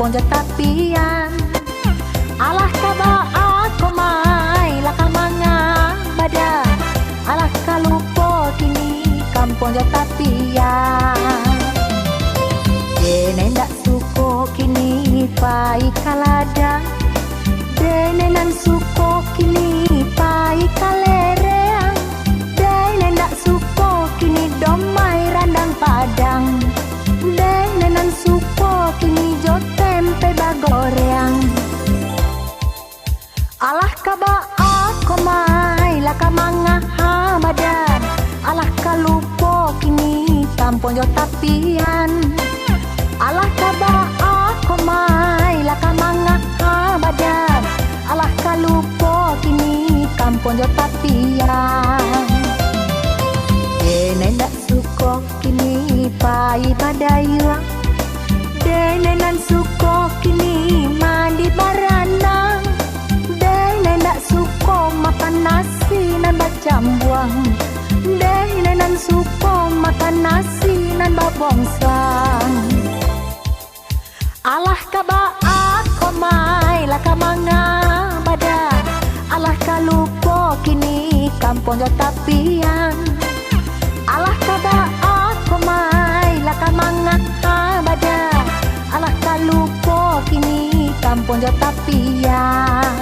kampung Jotapian. Alah kaba aku mai lakal manga badan. Alah kalupo kini kampung Jotapian. Dene ndak suko kini pai kaladang. Dene nan suko kini pai kalereang. Dene ndak suko kini domai randang padang. Dene nan suko kini jo tempe bagoreang. Alah kaba aku mai laka manga badan. Alah kalupo kini kampung Jotapian. Alah kaba aku mai laka manga badan. Alah kalupo kini kampung Jotapian. Dene ndak suko kini pai badayuang. Dene nan suko kini mandi baranang. Dene ndak suko makan nasi nan bacambuang. Dene nan suko makan nasi nan babongsang. Alah kaba aku mai laka manga badan. Alah kalupo kini kampung Jotapian. Alah kaba aku mai laka manga badan. Alah kalupo kini kampung Jotapian.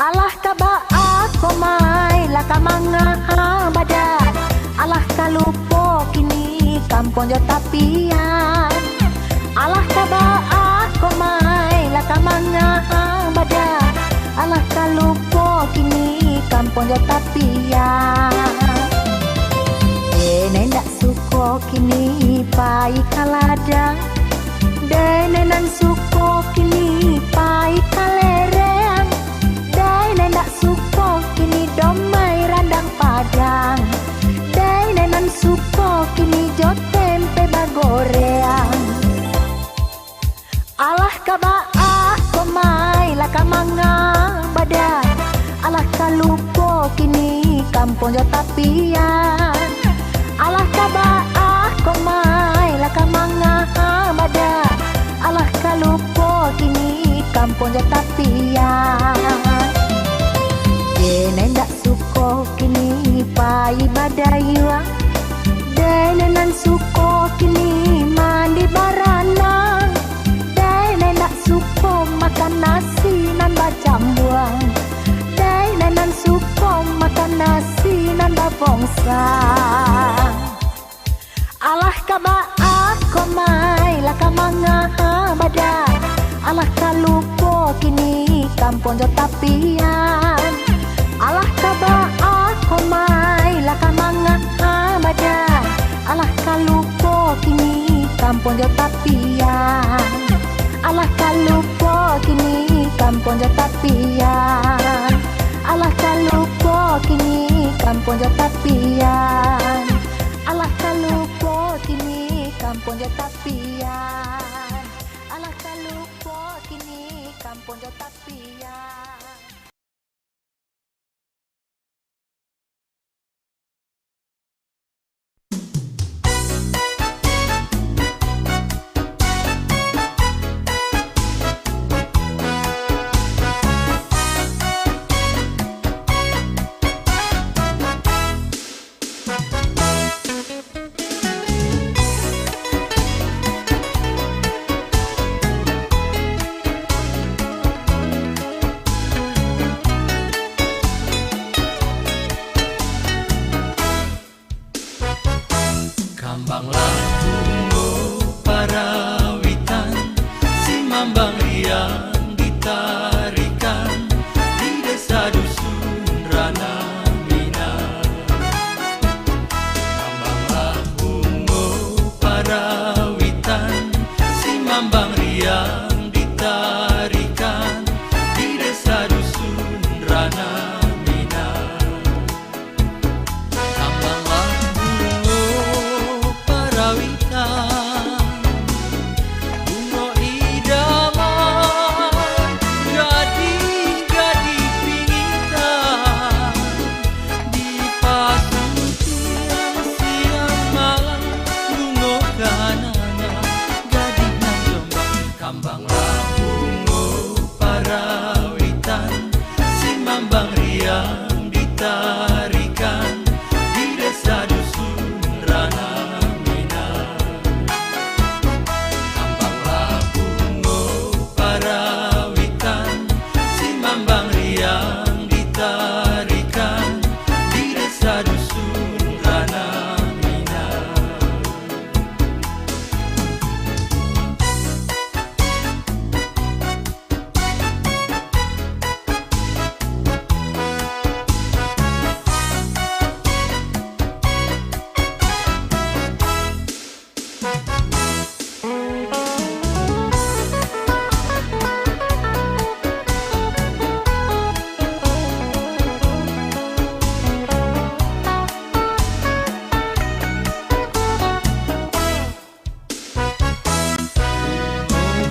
Alah kaba aku mai laka manga badan. Alah kalupo kini kampung Jotapian. Alah kaba aku mai laka manga badan. Alah kalupo kini kampung Jotapian. Dene ndak suko kini pai kaladang. Dene nan suko kini pai kalereang. Dene ndak suko kini domai randang padang. Dene nan suko kini jo tempe bagoreang. Alah kaba aku mai laka manga badan. Alah kalupo kini kampung Jotapian. Alah kaba aku mai laka manga badan. Alah kalupo kini kampung Jotapian. Dene ndak suko kini pai badayuang. Dene nan suko kini mandi baranang. Dene ndak suko makan nasi nan bacambuang. Dene nan suko makan nasi nan babongsang. Alah kaba aku mai laka manga badan. Alah kalupo kini kampung Jotapian. Alah kaba aku mai laka manga badan. Alah kalupo kini kampung Jotapian. Alah kalupo kini kampung Jotapian. Alah kalupo kini kampung Jotapian. Alah kalupo kini kampung Jotapian. Alah kalupo kini kampung Jotapian. Kambanglah bungo parawitan, si mambang riang ditarikan di desa dusun Ranamina. Kambanglah bungo parawitan, si mambang Kambanglah bungo parawitan, si mambang riang ditarikan di desa dusun Rana Minang. Kambanglah bungo parawitan, si mambang riang ditarikan di desa dusun Rana Minang.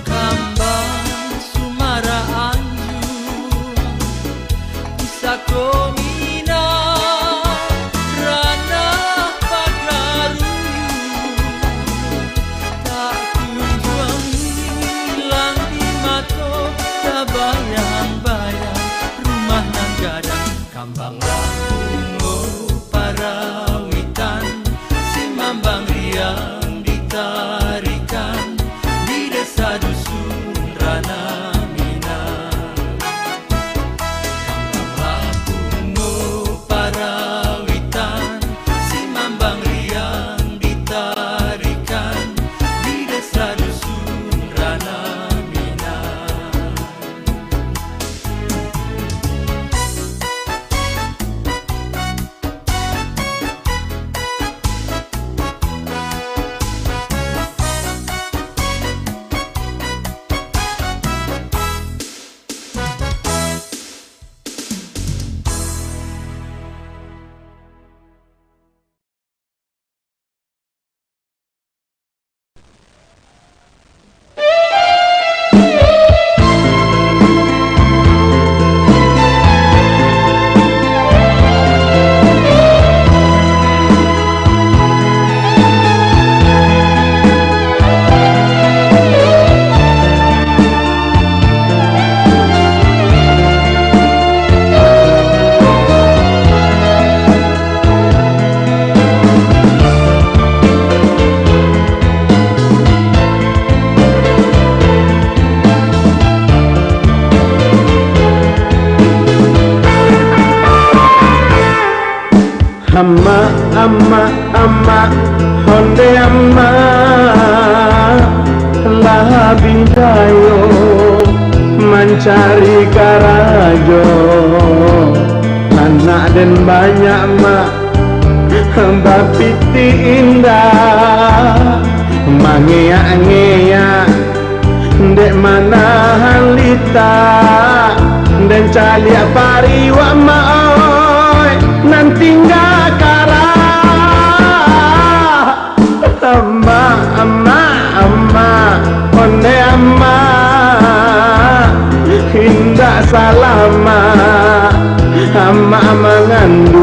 Kambang Sumara Anjur, Isakomina, Ranah Pagaruyung, tak kunjung hilang di mata, tak bayang-bayang rumah nan gadang. Kambanglah bungo parawitan, si mambang riang ditarikan di desa dusun Rana Minang. Kambanglah bungo parawitan, si mambang riang ditarikan di desa dusun Rana Minang. Amma, amma, amma, honde amma, lah bidayo mencari karajo, anak dan banyak mak, bapiti indah, mangeak-ngeak, dek mana halita, dan caliak pariwa maoi, nanti nggak kalah. Amma, amma, amma, onde amma, indah salama, amma mengandung,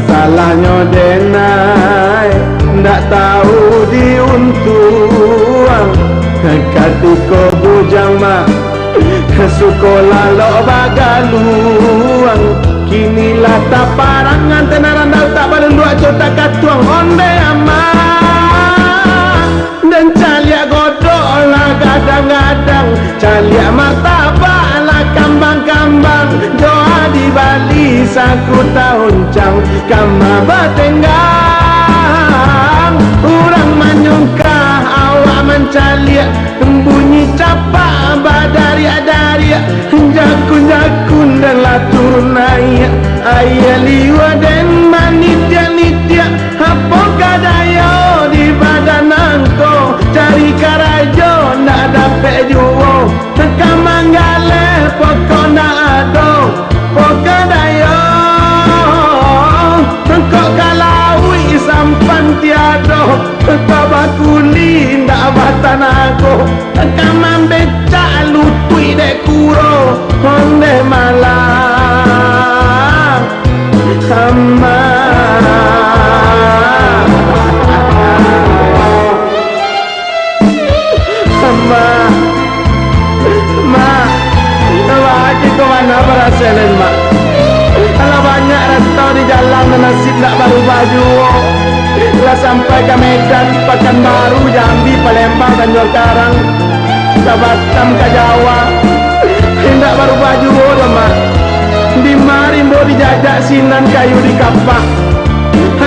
salahnya denai, ndak tahu diuntung, ketika bujang mak, sekolah lo bagaluang, kinilah tak parangan tenaran dal tak pada dua cota katuang onde amma, dan calia godok lah kadang-kadang, calia martabak lah kambang-kambang, doa di Bali saku tahun cang, kama batenggang, orang menyungka awak mencalia, bunyi capak badaria-daria, jakun-jakun dan latunaya, ayah liwa dan manitya-nitya, apa kadaya di badan angko, cari karajo nak dapat juo, kamanggale pokok nak ado, pokok daya, kok kalaui sampan tiado, kabakuli ndak batan aku, kamang becak lutui dek kuro, onde malang, sama. Mak, Haji ke mana berhasilin mak? Kalau banyak rantau di jalan nasib nak baru baju. Lah sampai ke Medan, Pekanbaru, Jambi, Palembang, Tanjung Karang, ke Batam, ke Jawa. Hendak baru baju dah mak. Di Marimbo dijajak sinan kayu di kapak.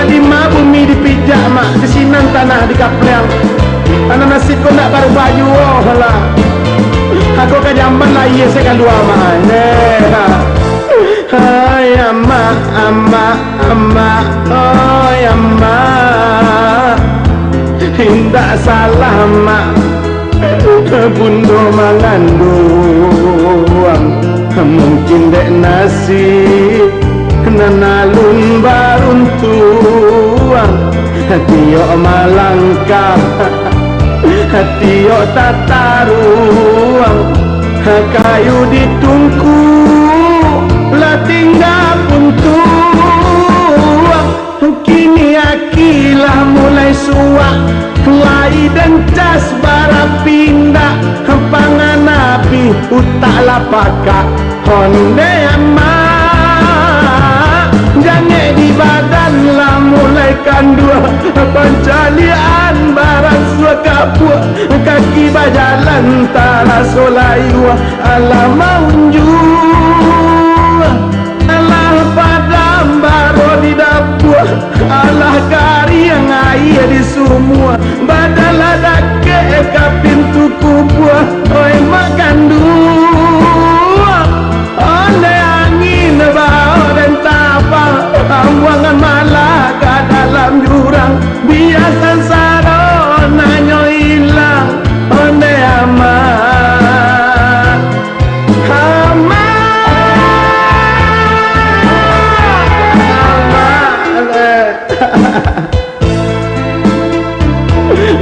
Di ma bumi dipijak mak, di sinan tanah di kapleng. Anak nasib kau nak baru baju lah. Aku ke jamban lah iya saya dua mana. Hai amma, oh amma. Tidak salah mak, bundo mengandung. Mungkin dek nasib nanalun baruntuang. Hatiyo malangkah, hatiyo tataruang. Kayu ditungku lah tinggal puntuang. Kini akilah mulai suak, lai dan cas bara pindah. Pangan api utak lapaka honde amat. Jangan di badan lah mulai kandua. Pancalian barang suaka buah. Kaki bajalan tala solaiwa. Alah maunjua, alah padam baro di dapur. Alah kari yang air di semua. Badalah dake ke pintu kubur. Oi makan dua. Onde angin bau dan tapang. Buangan malah ke dalam jurang. Biasa saron nanyo hilang. Onde aman,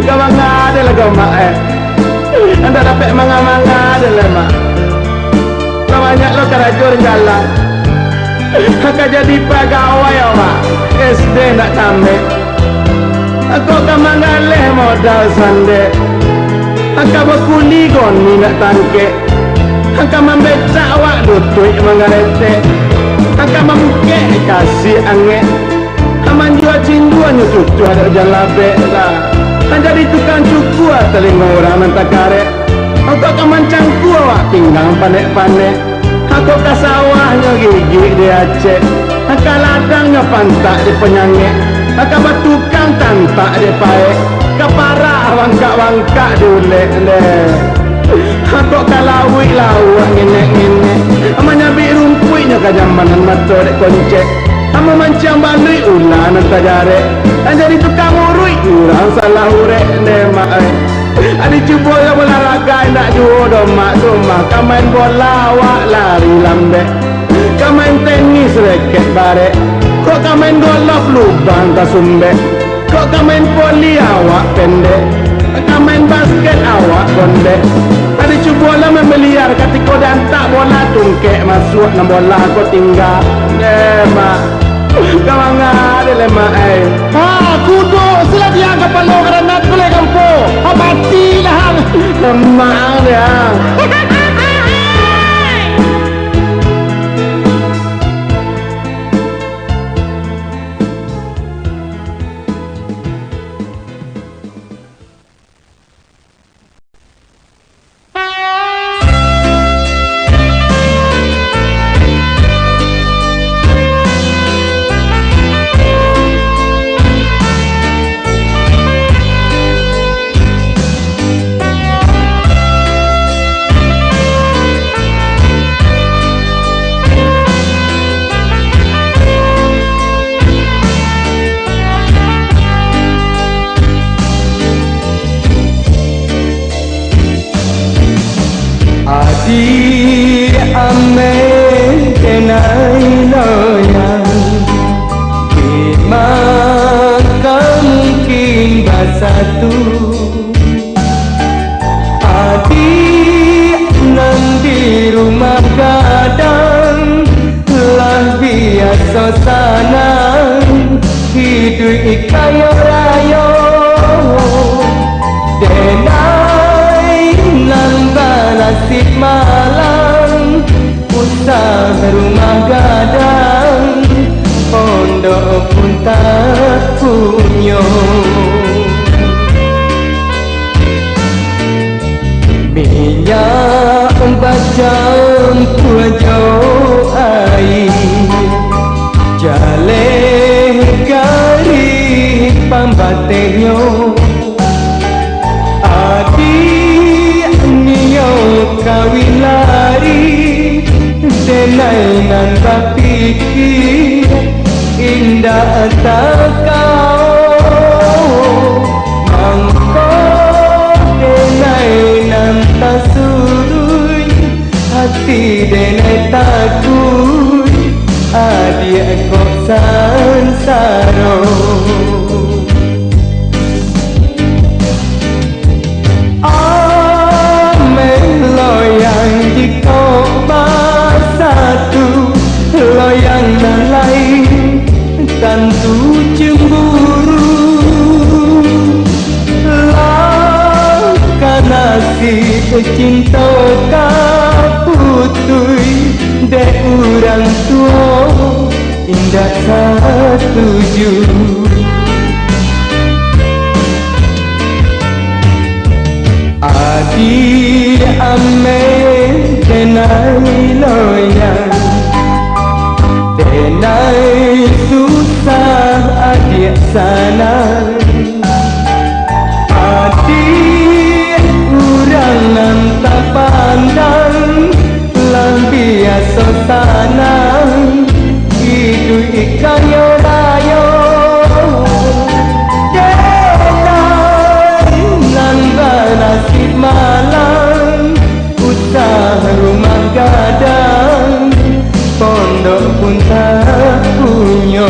Gamanga ada lah gamak Anda dapat manga-manga ada lah mak. Banyak lo kerajur jalan. Haka jadi pegawai ya mak. SD nak tambah. Aku akan mengalih modal sande. Haka berkuli goni nak tangke. Haka membecak wak dutui mengarete. Haka memukek kasih angin. Haman jual cinduan cucu ada jalan bela. Jadi tukang cuku telinga orang mentakare. Aku akan mencangku awak pinggang panek-panek. Aku ke sawahnya gigi di Aceh. Aku ladangnya pantak di penyangit. Aku bertukang tantak di paek. Keparah wangkak-wangkak di ulek. Aku ke lawik-lawak nginek-nginek. Menyabik rumpuinya ke jamanan mata dek koncek. Kamu mancang balui ulah nanti jare. Jadi tukang urui urang salah urek nemak. Adi cuba ya bola raga nak judo mak rumah. Kau main bola awak lari lambe. Kau main tenis reket bare. Kok kau main golf lubang tak sumbe. Kok kau main poli awak pendek. Kau main basket awak gondek. Adi cuba lah membeliar ketika dan tak bola tungkek masuk na bola kau tinggal. Mak. Kau ngade le mae. Ha kudo sila dia kapalo karena kule kampo. Abati lah. Lemah dia. Di ame kenai loyang di makam king basatu adik nan di rumah gadang lah biasa sana hidup kayo rayo denai batehyo adik niyo kawin lari denai nan bapikir indah tak kau mangko denai nan tak surui hati denai takut adik kok sansaro amen loyang jiko satu loyang dan lain tentu cemburu lah nasib cinta kaputui dek orang tua indah setuju adik amen denai loyang denai susah adik senang adik urang nan tak pandang lang biasa tanang hidup ikan yo rayo denai nan nasib malang usaha rumah gadang pondok pun tak punya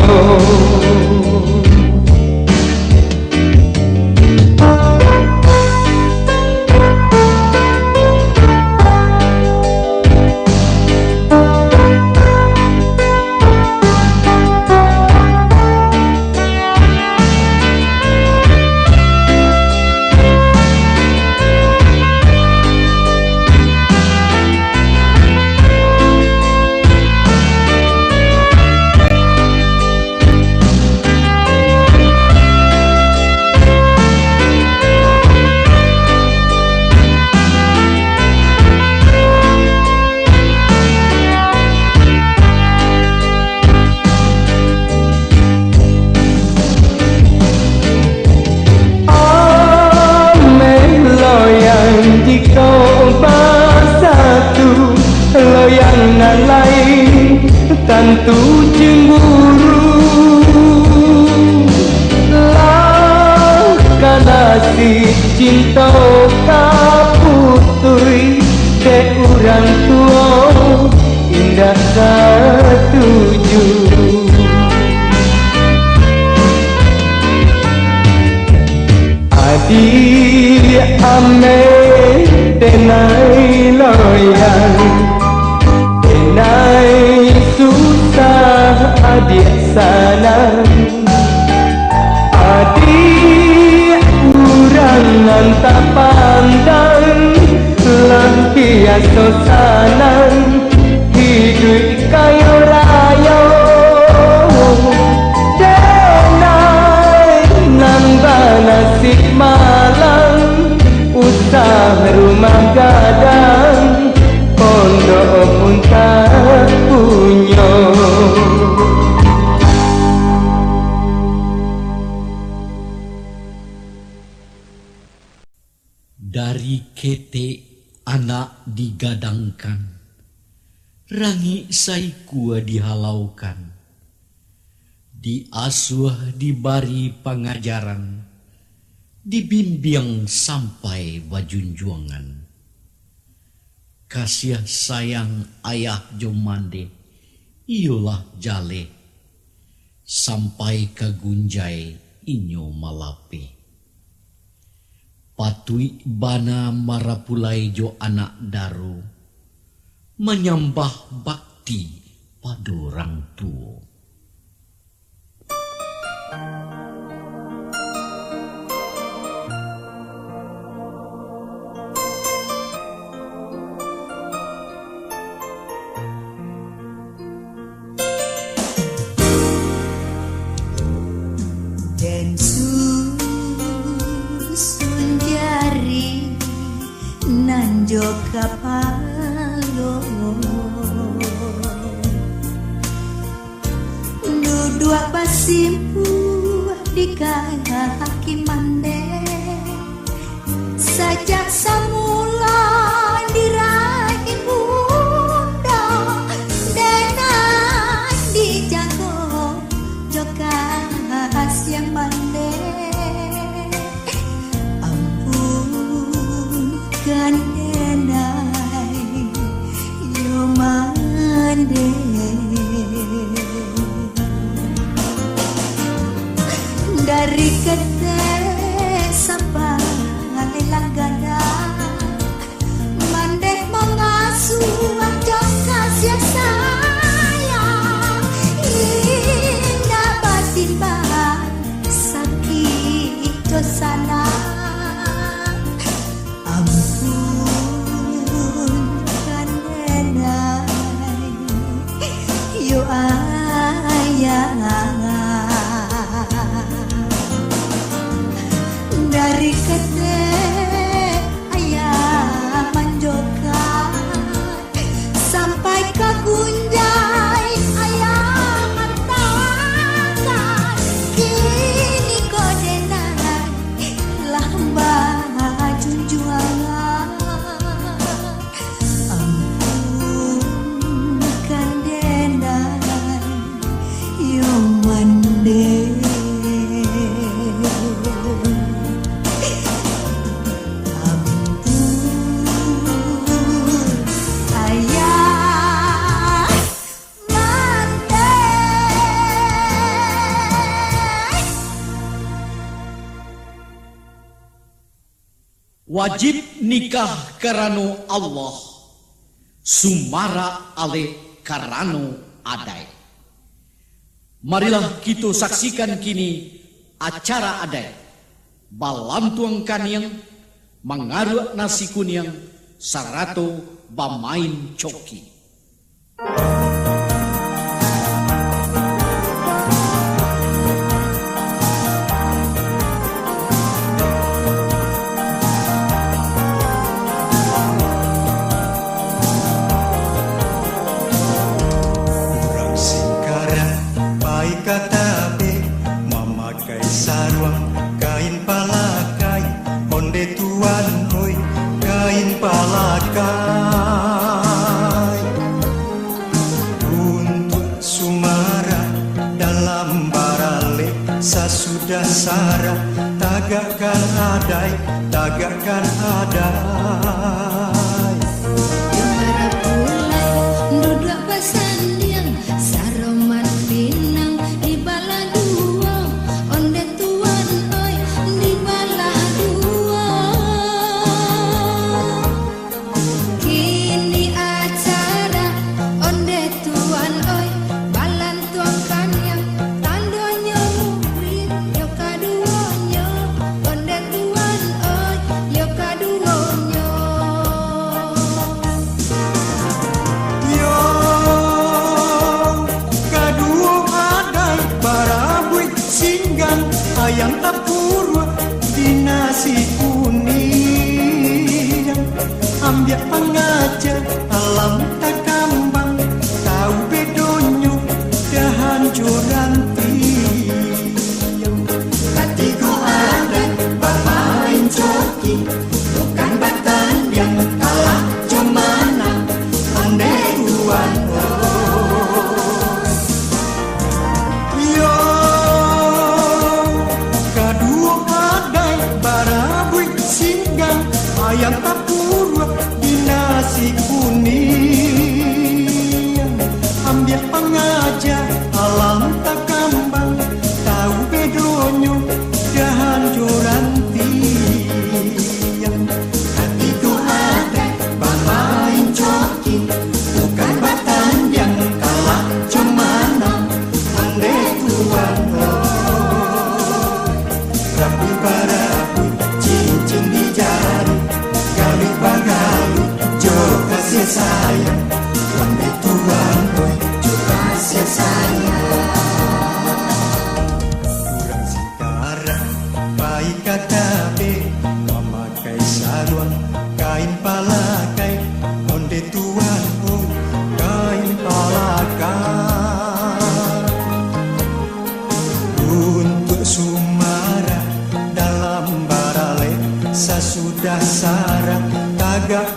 loyang nan lain tentu cemburu lah nasib cinta kaputui dek orang tua indah setuju adik amen denai loyang denai susah adik senang adik urang nan tak pandang lang biasa senang hidup kayu raya denai nan nasib malang usaha rumah gadang pondok pun tak punya dari kete anak digadangkan rangi saikua dihalaukan diasuh dibari pengajaran dibimbing sampai bajunjuangan kasih sayang ayah jomande iolah jale sampai ke gunjai inyo malape patui bana marapulai jo anak daru menyembah bakti padorang tuo nanjo kapalo duduk pasimpu di kaki mande. Sejak semula diraih bunda, dan dijago jokas yang mande. Ampunkan denai yo mande. Dari kete sampai langgana, mandek mengasuh jokas yang sayang. Indah batin bah sakit dosana. Ampunkan denai yo ayah. Dari kete ayah manjokan sampai ke gunjai ayah mantakan. Kini kau denai lambat junjungan. Ampunkan denai yo mande. Wajib nikah karano Allah, sumara ale karano adai. Marilah kita saksikan kini acara adai. Balantuang kaniang, mengaruh nasi kuning, sarato bamain coki. Katabe memakai sarung kain palakai, onde tuan oi kain palakai. Untuk sumara dalam barale sasudah sara, tagakkan adai, tagakkan adai. Mara pulai duduk pasandiang saroman pinang. Ayam tapur di nasi kuning, ambil pengajar alam tak kambang, tahu bedonyo dah hancuran tiang. Katiku ada bermain coki, bukan batan yang kalah cemana, andai tuan ayam tapur di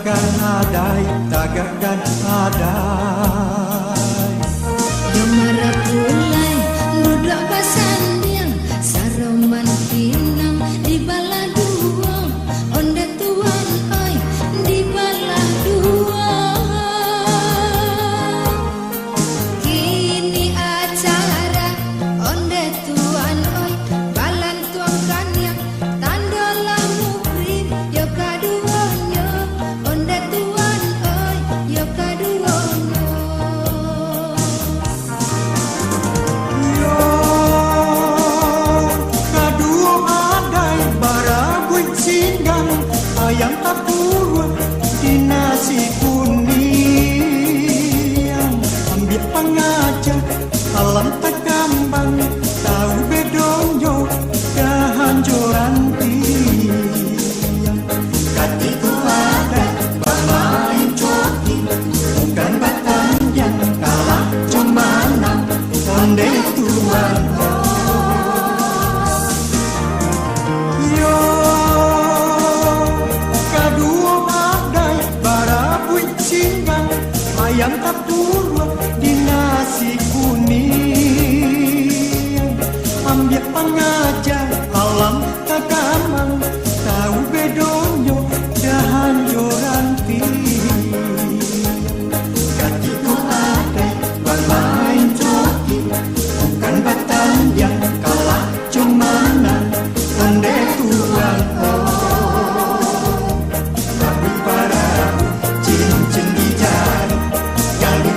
tagakan hadai, tagakan hadai. Yo marapulai duduk pasandiang saroman pinang di baladua onde tuan oi di baladua. Kini acara onde tuan oi balan tuang kanyang tandola mukrim yo kaduonyo onde tuan oi yo kaduonyo. Yo kadua adai barabui singgang ayam tapurua di nasi kuning. Ambil pengaja alam tak gambang tahu bedonyo kehancuran tiang. Katiku ada bermain coki bukan batang yang kalah cumanang onde tuan. Yo kadua adai barabui singgang ayam tapurua di nasi kuning. Ambil pengajar alam tagamang tahu bedonyo kehancuran tiang. Katiku ada bermain coki bukan batang yang kalah cumanan onde tuan. Lagu para cincin di jari, gali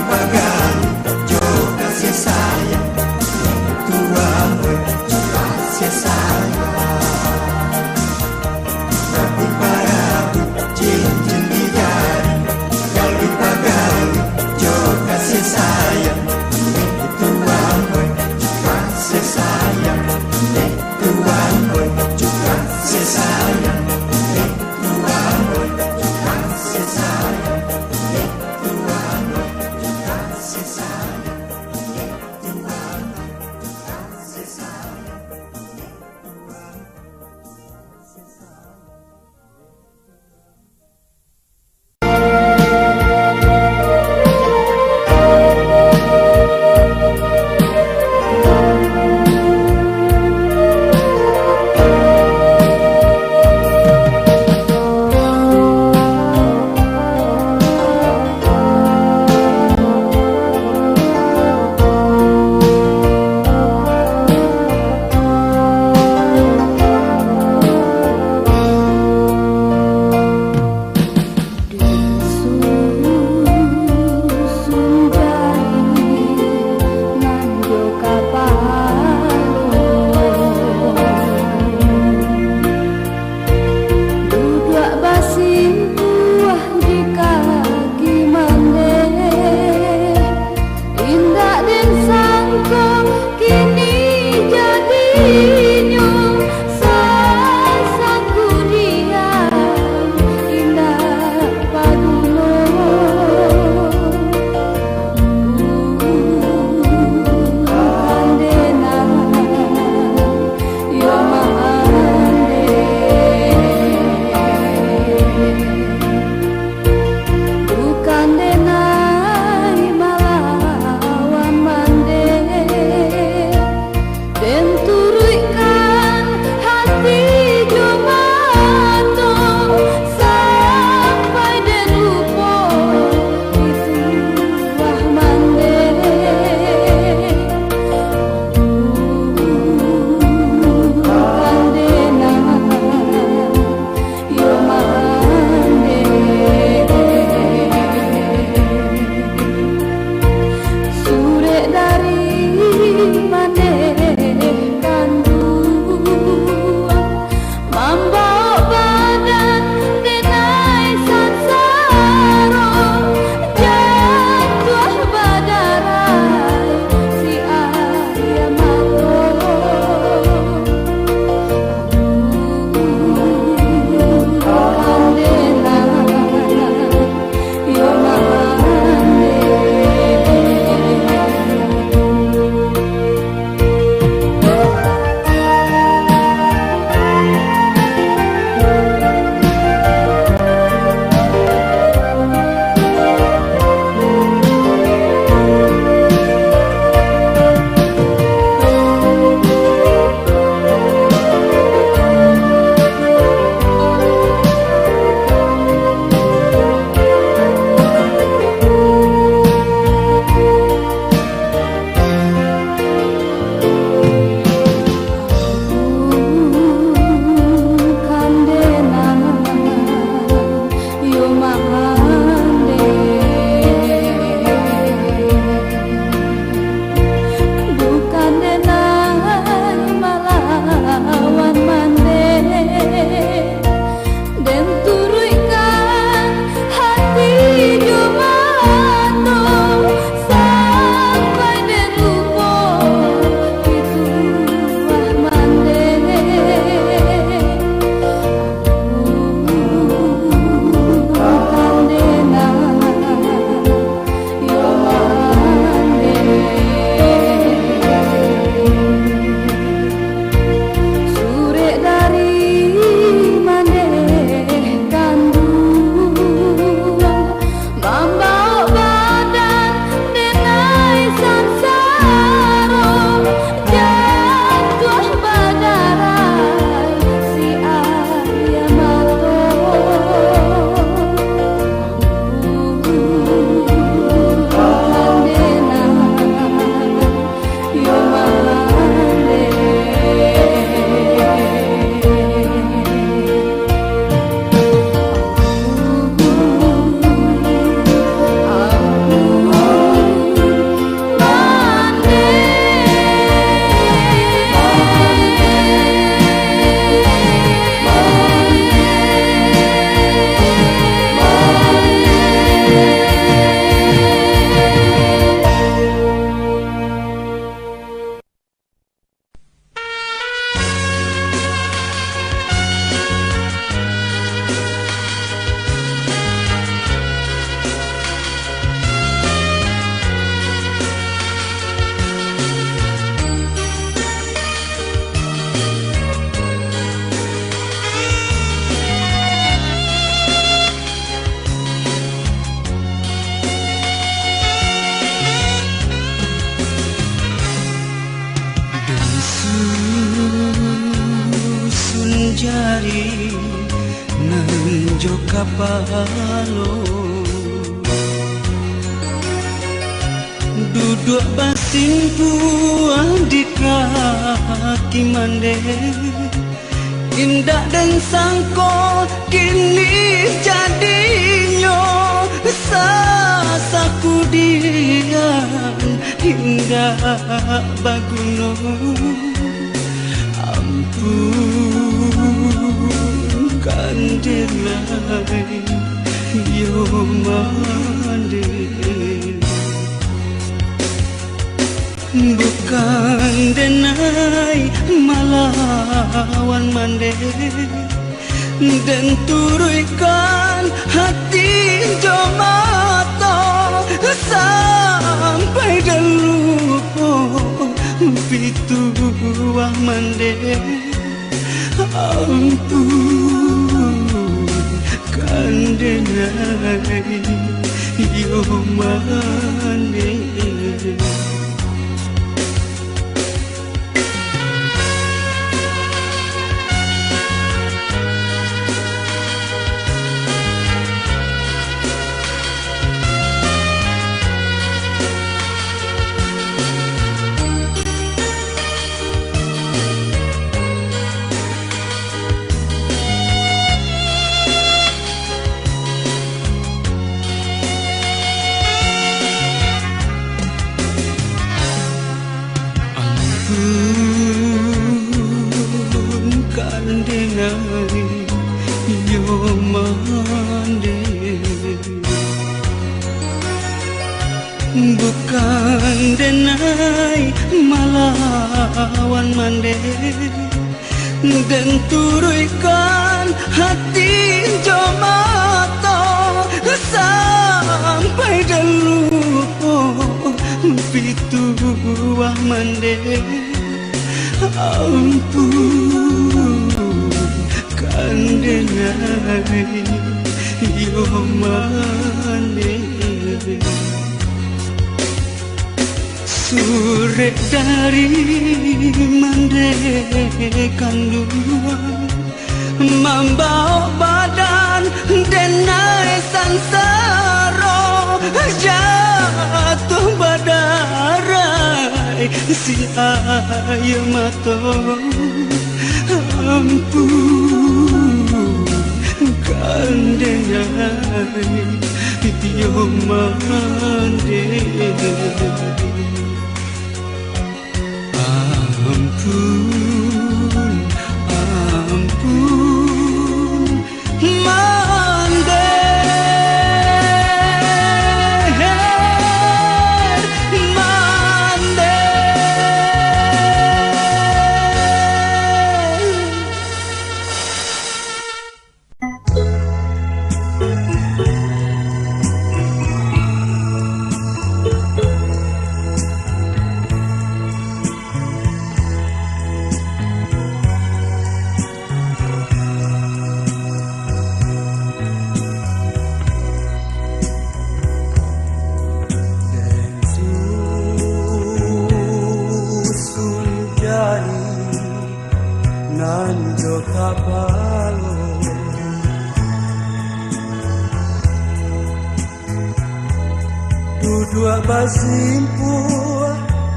kapalo duduk basimpu di kaki mande indah dan sangko kini jadinya sasaku dian indah baguno ampun kandenai yo mande bukan denai malawan mande dan turuikan hati jomato sampai delupo pituah mande ampun kandenai yo mande bukan denai malawan mande dan turuikan hati jomato sampai delupo pituah mande ampun kandenai yo mande surek dari mande kandungan membawa badan denai sansaro jatuh badarai si ayo mato ampun kandenai yo mande ampun, ampun, mande, mande. Nanjo kapalo duduk basimpu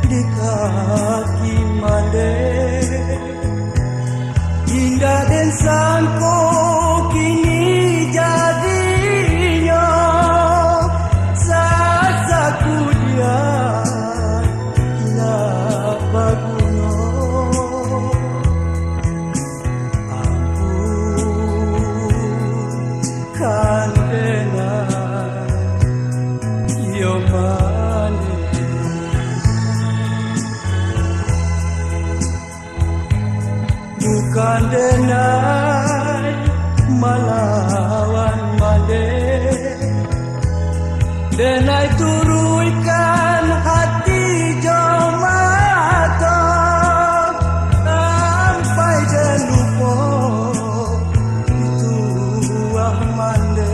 di kaki mande indah dan sangko kini jadinya sasaku dia indah baguno bukan denai malawan mande denai turuikan hati jomato sampai jelupo itu mande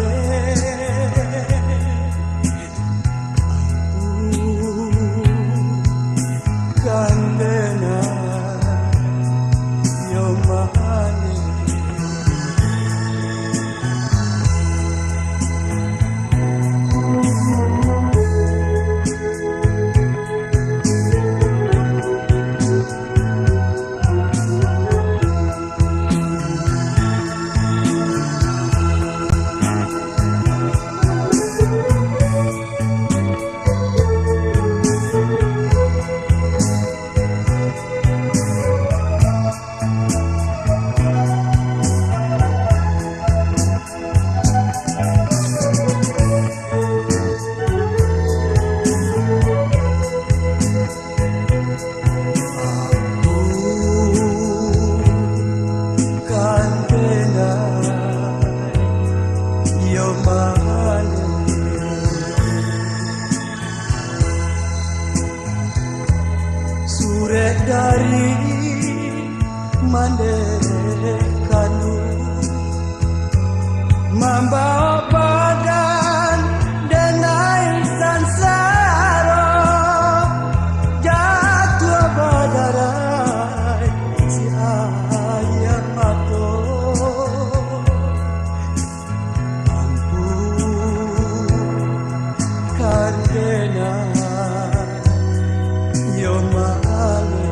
kan denai dari mandekanu membawa badan denai sansara jatuh badarai si ayam mato kandena yo male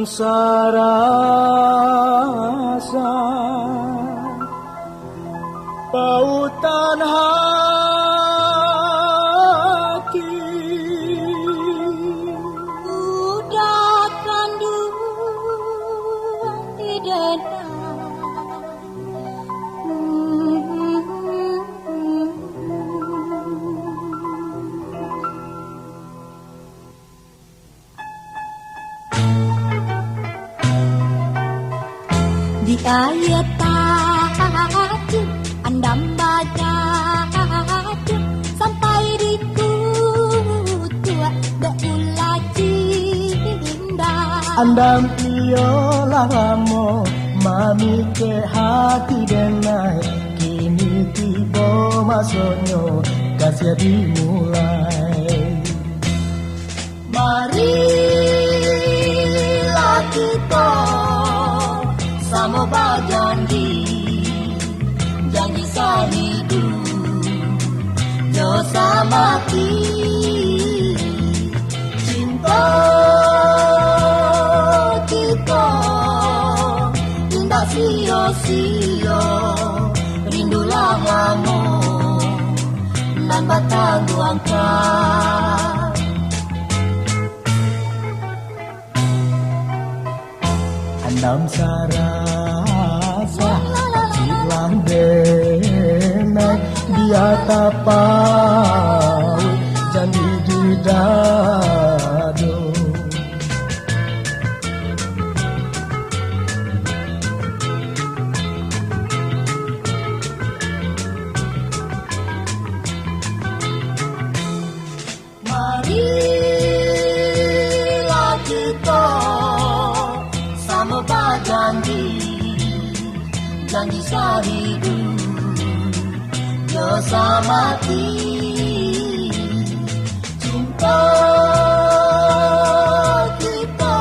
sarasa pautan hati Udah kandung di dada Di ayat tadi andam bagaju sampai di kutua beulah cinta andam iyolah lamo mami ke hati denai kini tiba masonyo kasih dimulai marilah kita sama bajanji janji sahidup dosa mati cinta kita indah sio-sio rindulah kamu nan batang angkat andam sarasa hilang denai dia tapau janji di dado marilah kita sama bajanji janji sahidup dosa mati cinta kita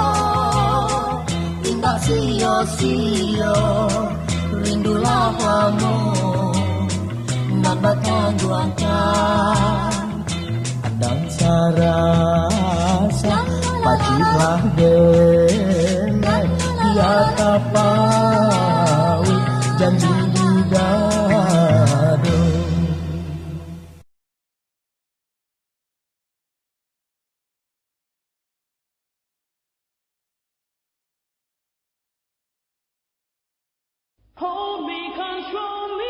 indah sio-sio rindulah kamu nan batang angkat andam sarasa pacilah denai dia tapau janji di dado Hold me, control me.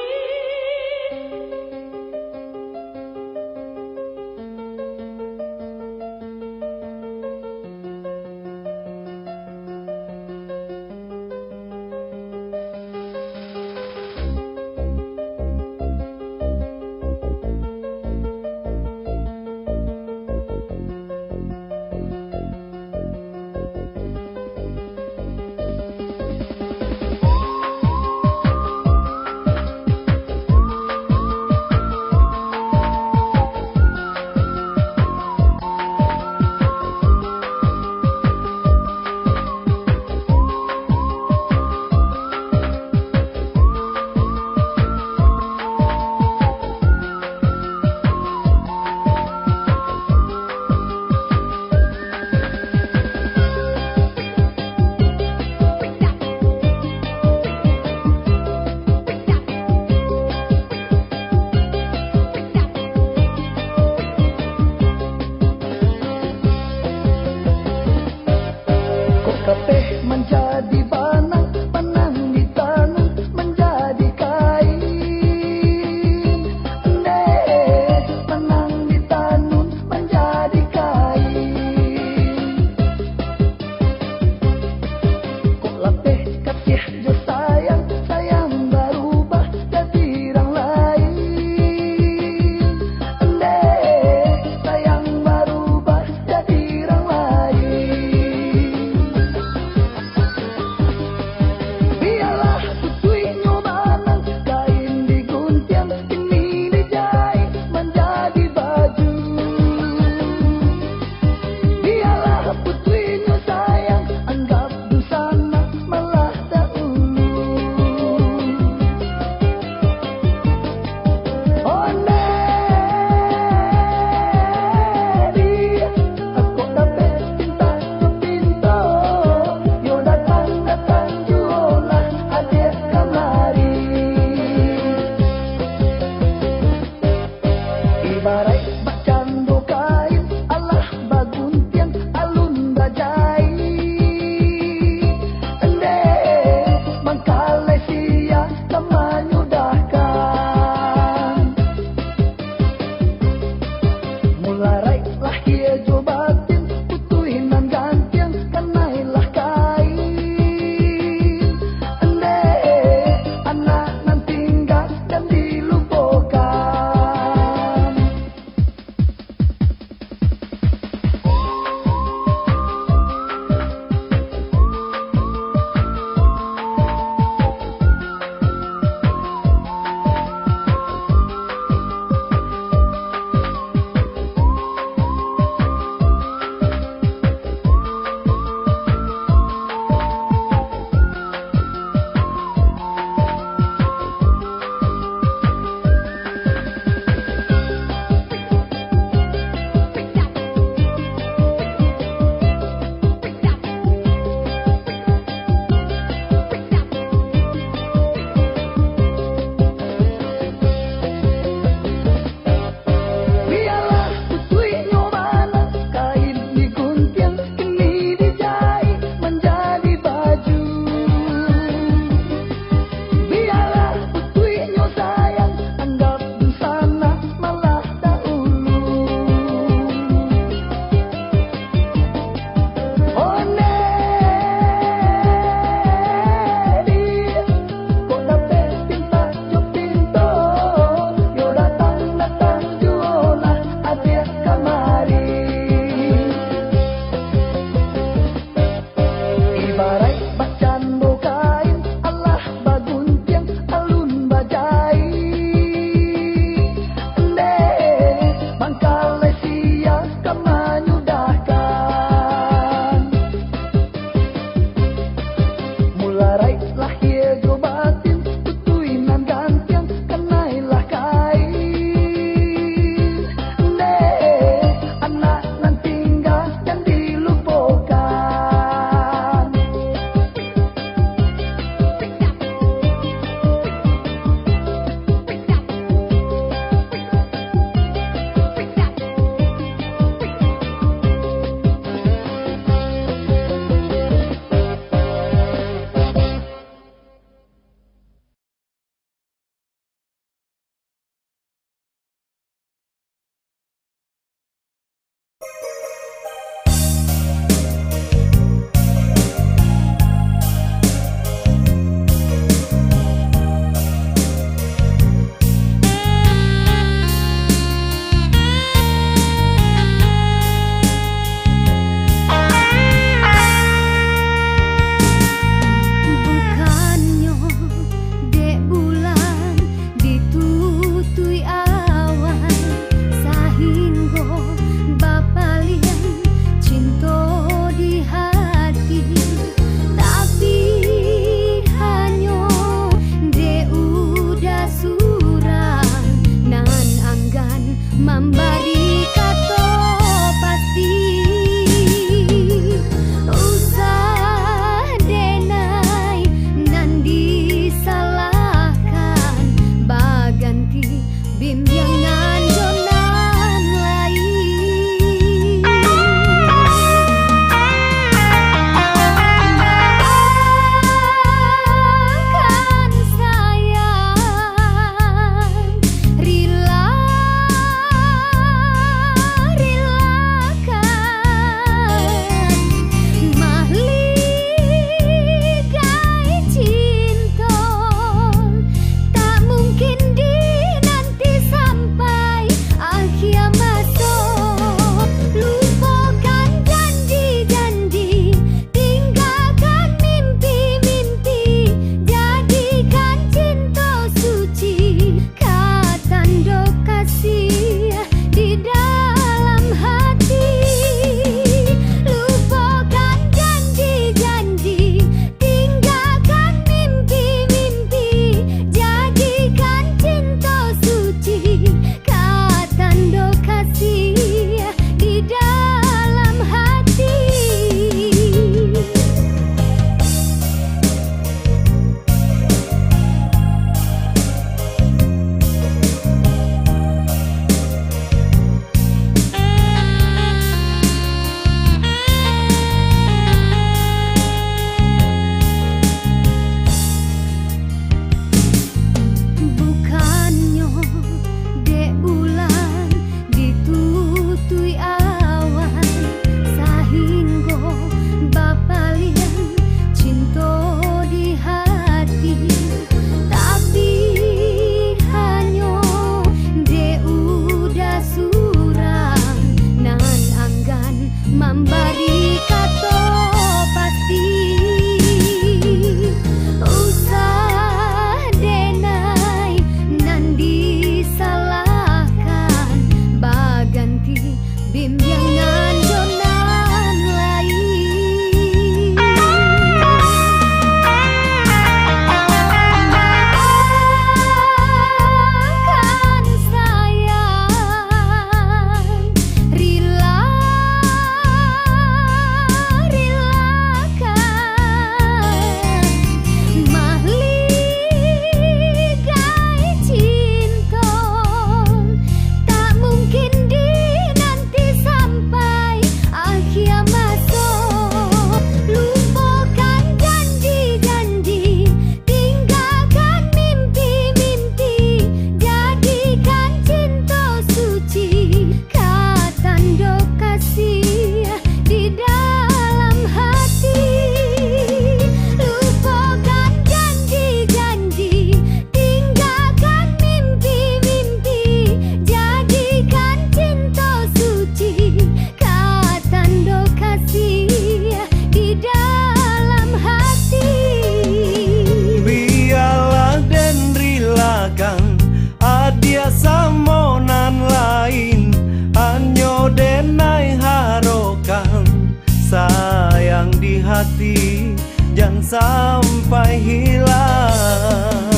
sampai hilang.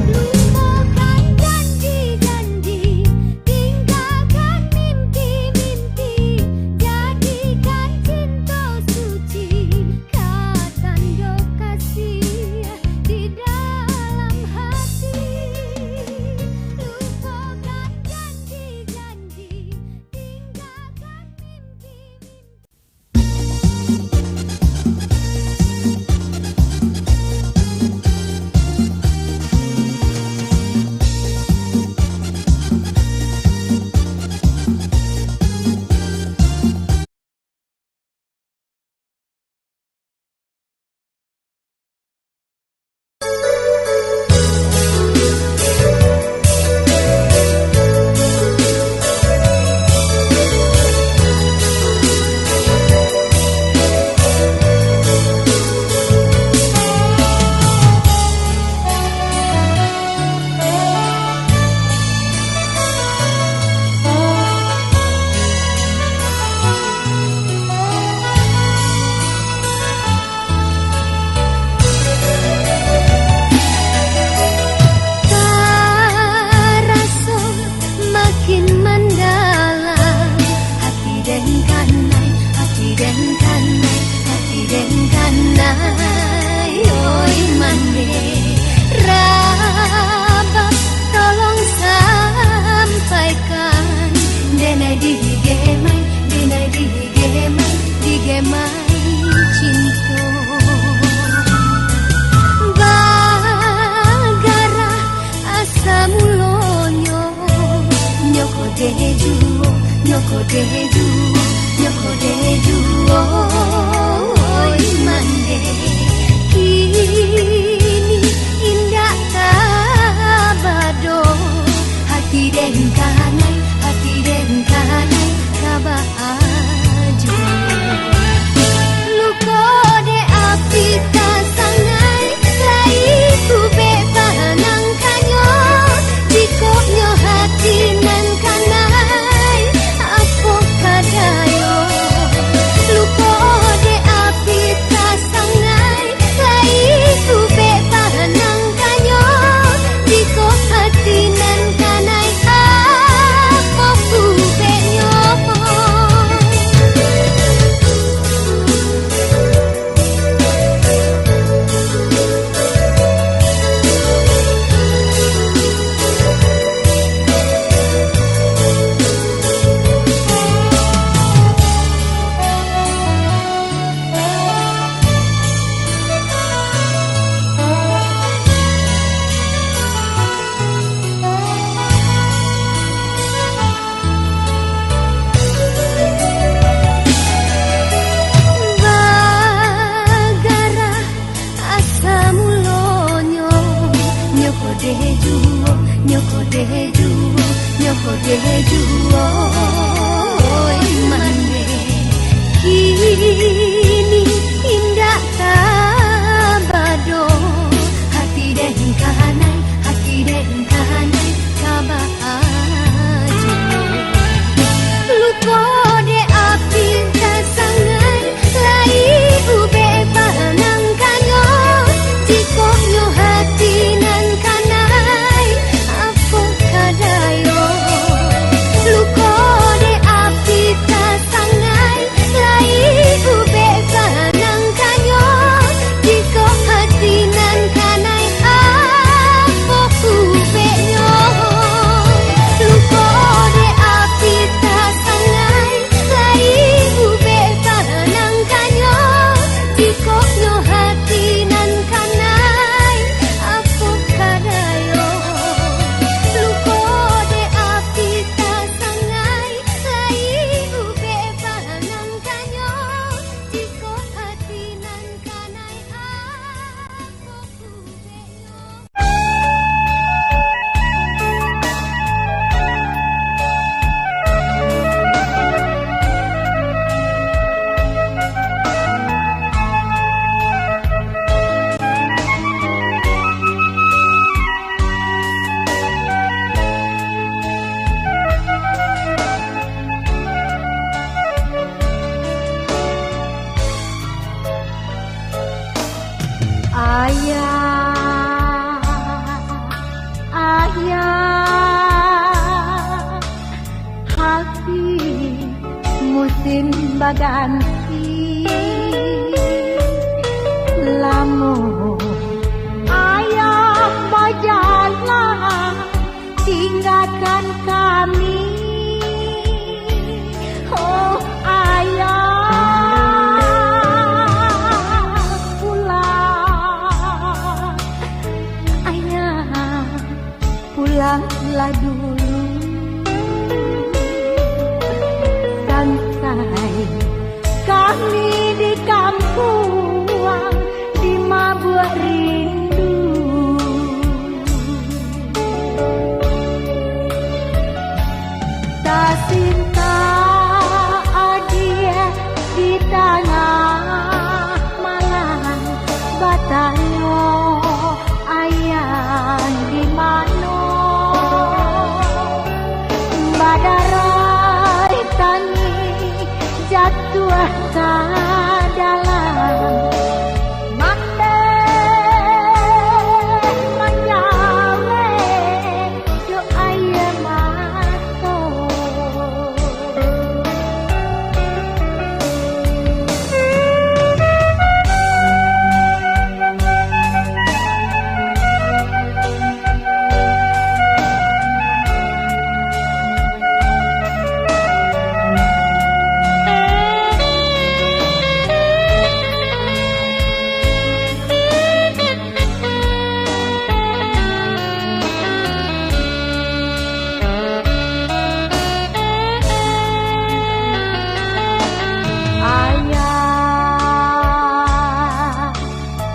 Lupakan janji-janji, tinggalkan mimpi-mimpi, jadikan cinta suci, katanda kasih di dalam hati. Lupakan janji-janji, tinggalkan mimpi-mimpi. Rasa makin mendalam, hati dan kanai, hati dan kanai, hati dan kanai. Oi mande rabak, tolong sampaikan, denai digemai, denai digemai, digemai cinta. Bagara asamulonyo, nyoko dejuo, nyoko dejuo, nyoko dejuo. Oi mande kini indah kabado, hati den kanai, hati den kanai kabaju. Luko de api kasangai, lai kube panang kanyo, jikoknyo hati nan kanai, apo kadayo. Luko de api kasangai, lai kube panang kanyo, jikok hati nan kanai, apo kubenyo. Bagara asamulonyo, nyoko dejuo, nyoko dejuo, nyoko dejuo. Oi mande kini indah kabado, hati den kanai, hati den kanai kabaju. Luko de api kasangai, lai ube panang kanyo, jikoknyo hati nan kanai, apo kadayo. Luko de api kasangai, lai ube timba ganti lamun ayah bajalah tinggalkan kami. Oh ayah pulang, ayah pulanglah dulu. Sampai kami di kampung di mabuk rindu. Tak cinta adia di tanah malang Batanyo ayang di mano badarai tani jatuh ke dalam mande menyawe do ayah mato. Ayah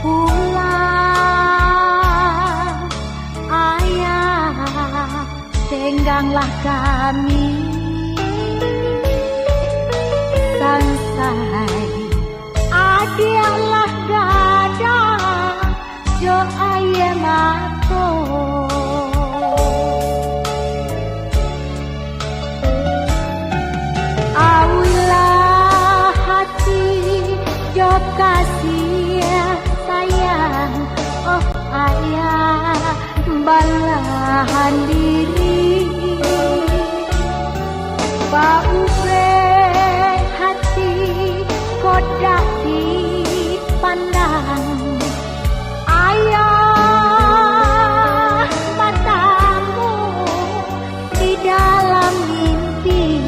pulang, ayah tengganglah kami. Sampai adialah gada jo ayah mato. Awilah hati jo kasih sayang. Oh ayah balahan diri baubre hati kodak dipandang. Ayah matamu di dalam mimpi.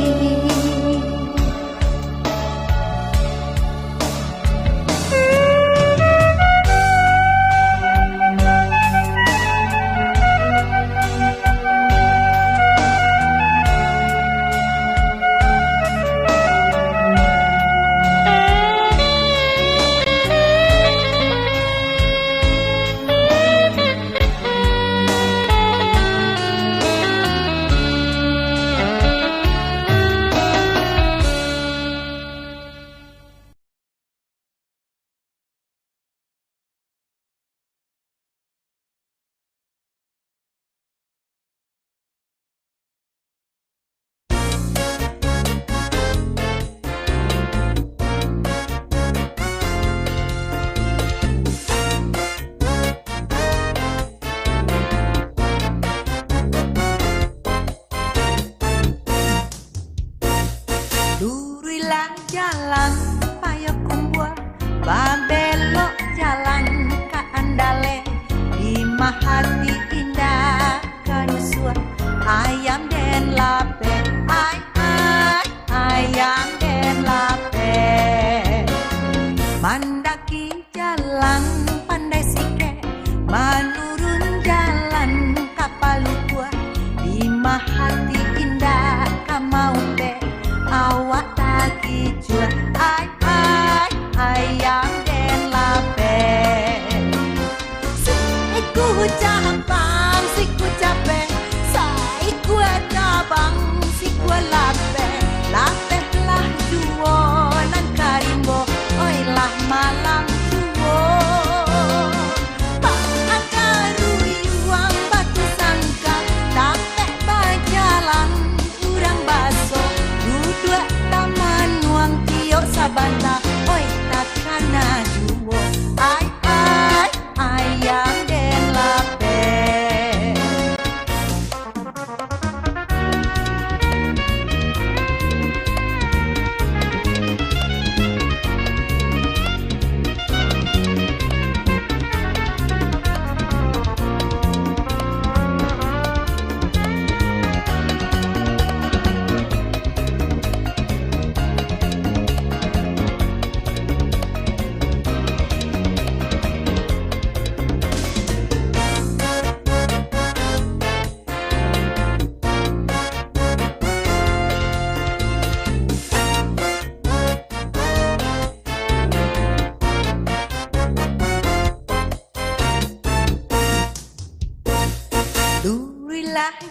Lurilah jalan payo kumbua babelok jalan ka andale di mahati indah kanusua ayam den lape ay ayam den lape mandaki jalan pandai sike manurun jalan kapal gua di mahati indah kamau be awak lagi jual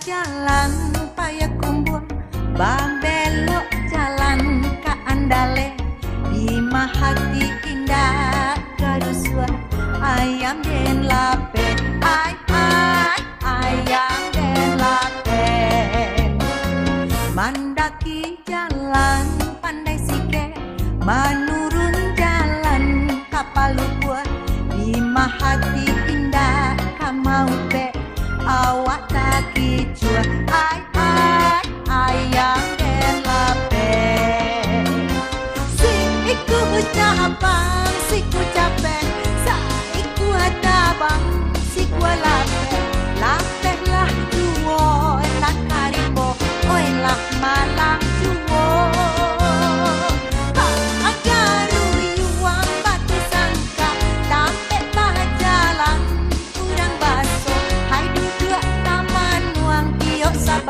jalan payah kumbung, bambelok jalan ke andale, di mahati indah kadusua, ayam den lape, ayam den lape. Mandaki jalan pandai sike, menurun jalan kapal luar, di mahati indah kamau pe, awak tak kicua, ayam den lape. Si iku ucapan, si ku capek, sa iku hatabang, si ku lape, lape lah duo, lah karimbo, oi lah malang duo. Agar uyuang batu sangka, sampai bah jalan kurang baso, hai duduk taman nuang kiok sap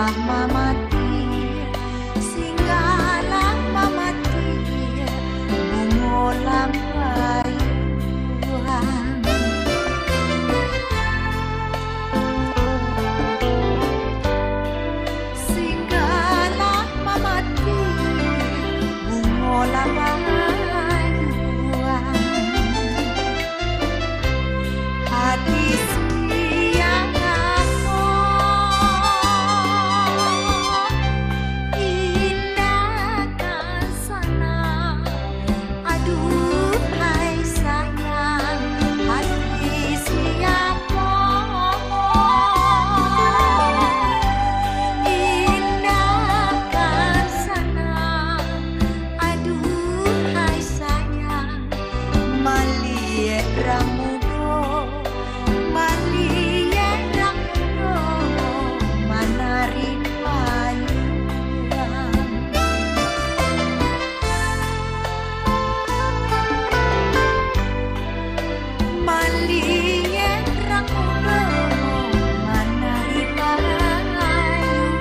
lama mati, singgah lama mati, bungo lampai Tuhan. Singgah lama mati, bungo lampai Tuhan. Hati siang aku indahkan sana. Aduhai sayang, hati siapa indahkan sana. Aduhai sayang, maliek ramudo, maliek ramudo, manari payung. Maliek ramudo, manari payung.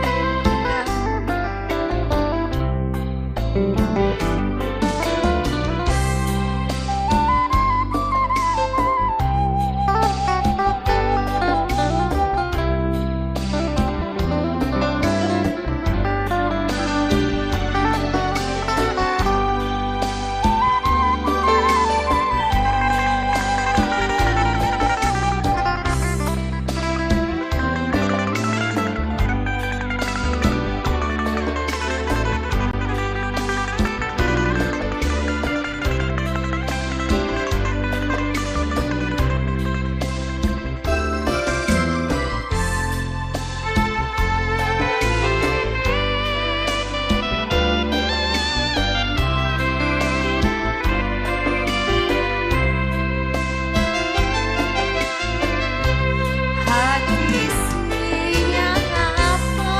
Hati siang apa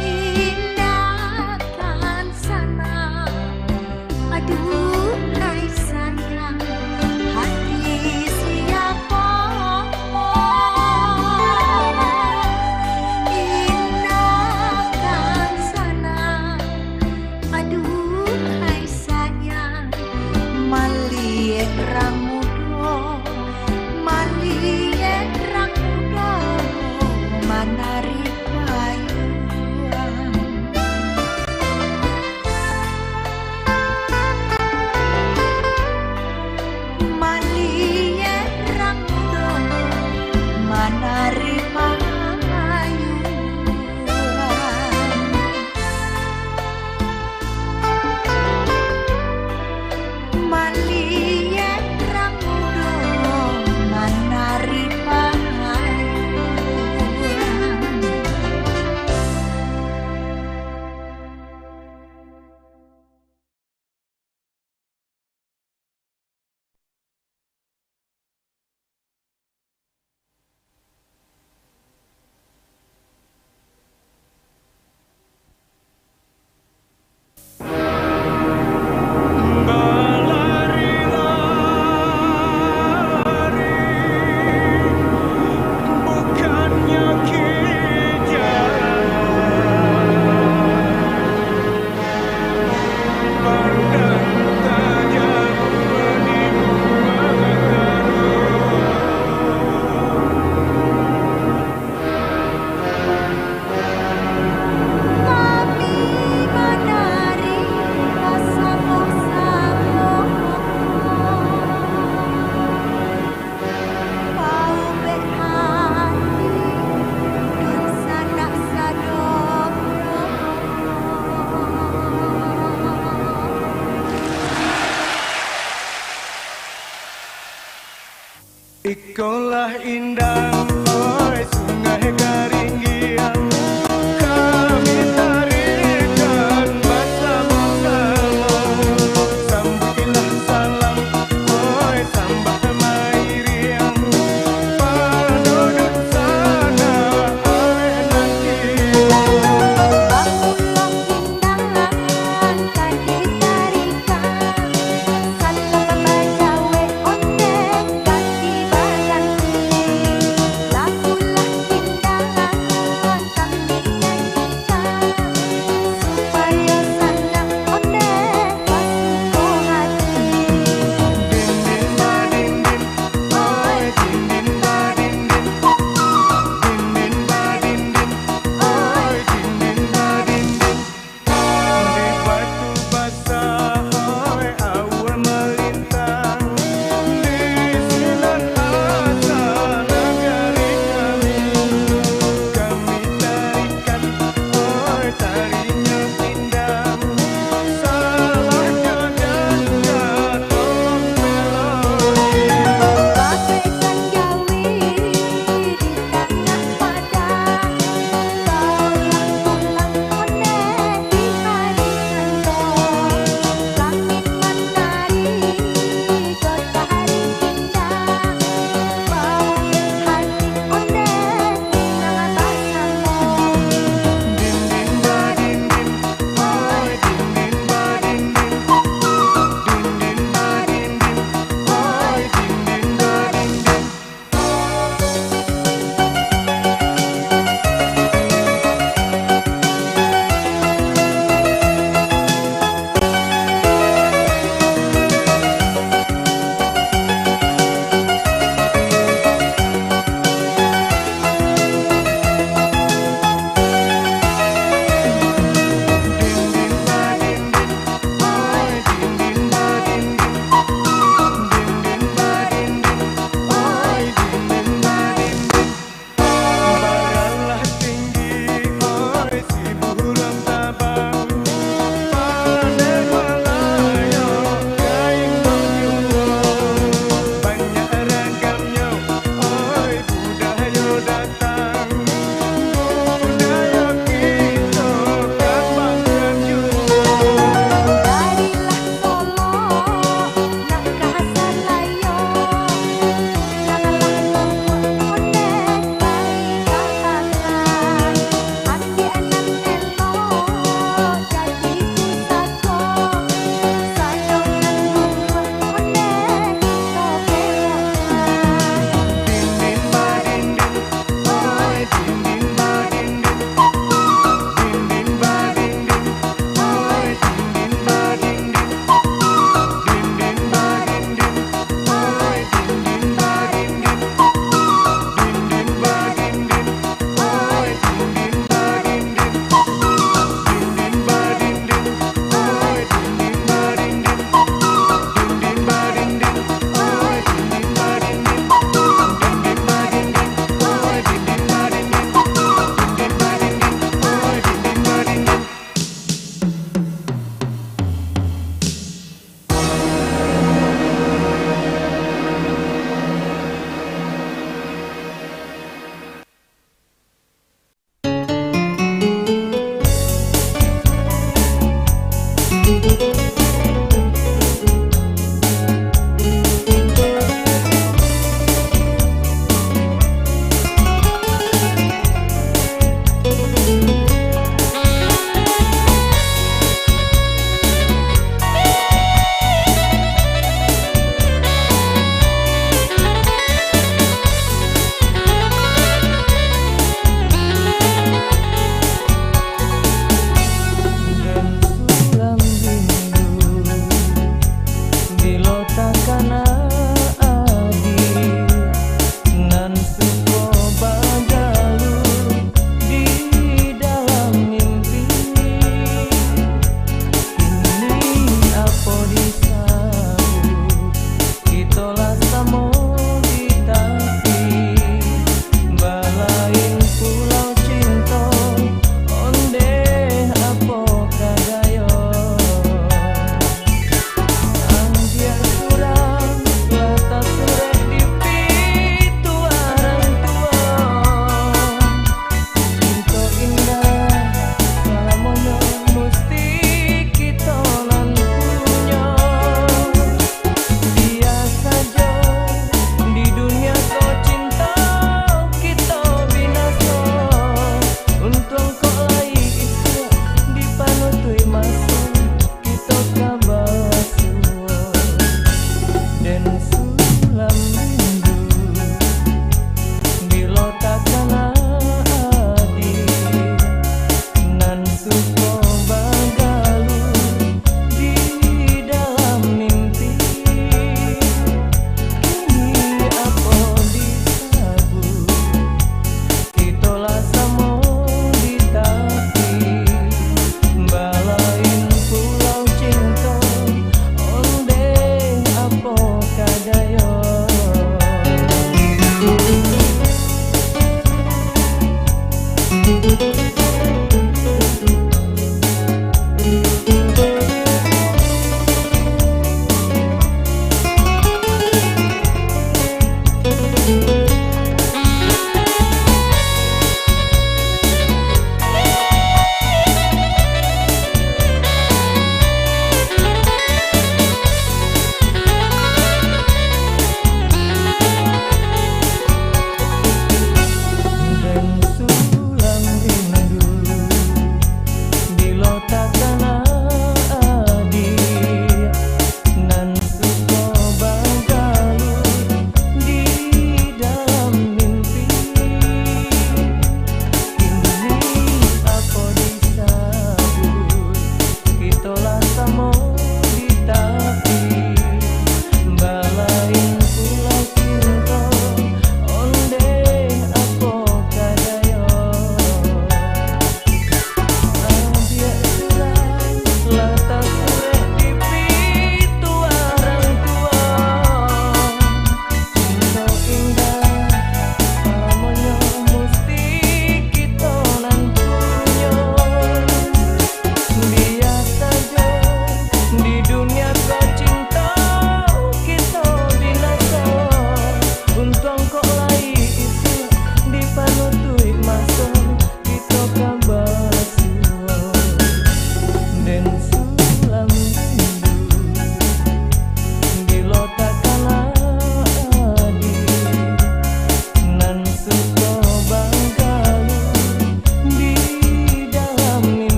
indahkan sana. Aduhai sayang, hati siapa indahkan sana. Aduhai sayang, maliek ramudo, maliek ramudo, manari payung. Maliek ramudo, manari payung. Maliek ramudo, manari payung. Bukannya Ikolah indah, oi sungai keringgian, kami tarikan bersama-sama. Sambutilah salam, oi sambah mairian, penduduk sana, oi nanti. Bangunlah indah, tadi tarikan, salam bajawe ontek, kaki baganti. takana adi nan suko bagalu di dalam mimpi. Ini apa disambut itolah samo ditati balain pulau cinta onde apa kadayo. Andian pulang lata sore di pitu orang tua cinta indah lamonyo musti kita lan punya. Dia saja di dunia kau cinta kita binasa untung kau lai itu di panutui masa kita kabasua dan sulam rindu bila takana adi nan suko bagalu di dalam mimpi. Kini apa disabut itolah samo ditati balain pulau cinta onde apa kada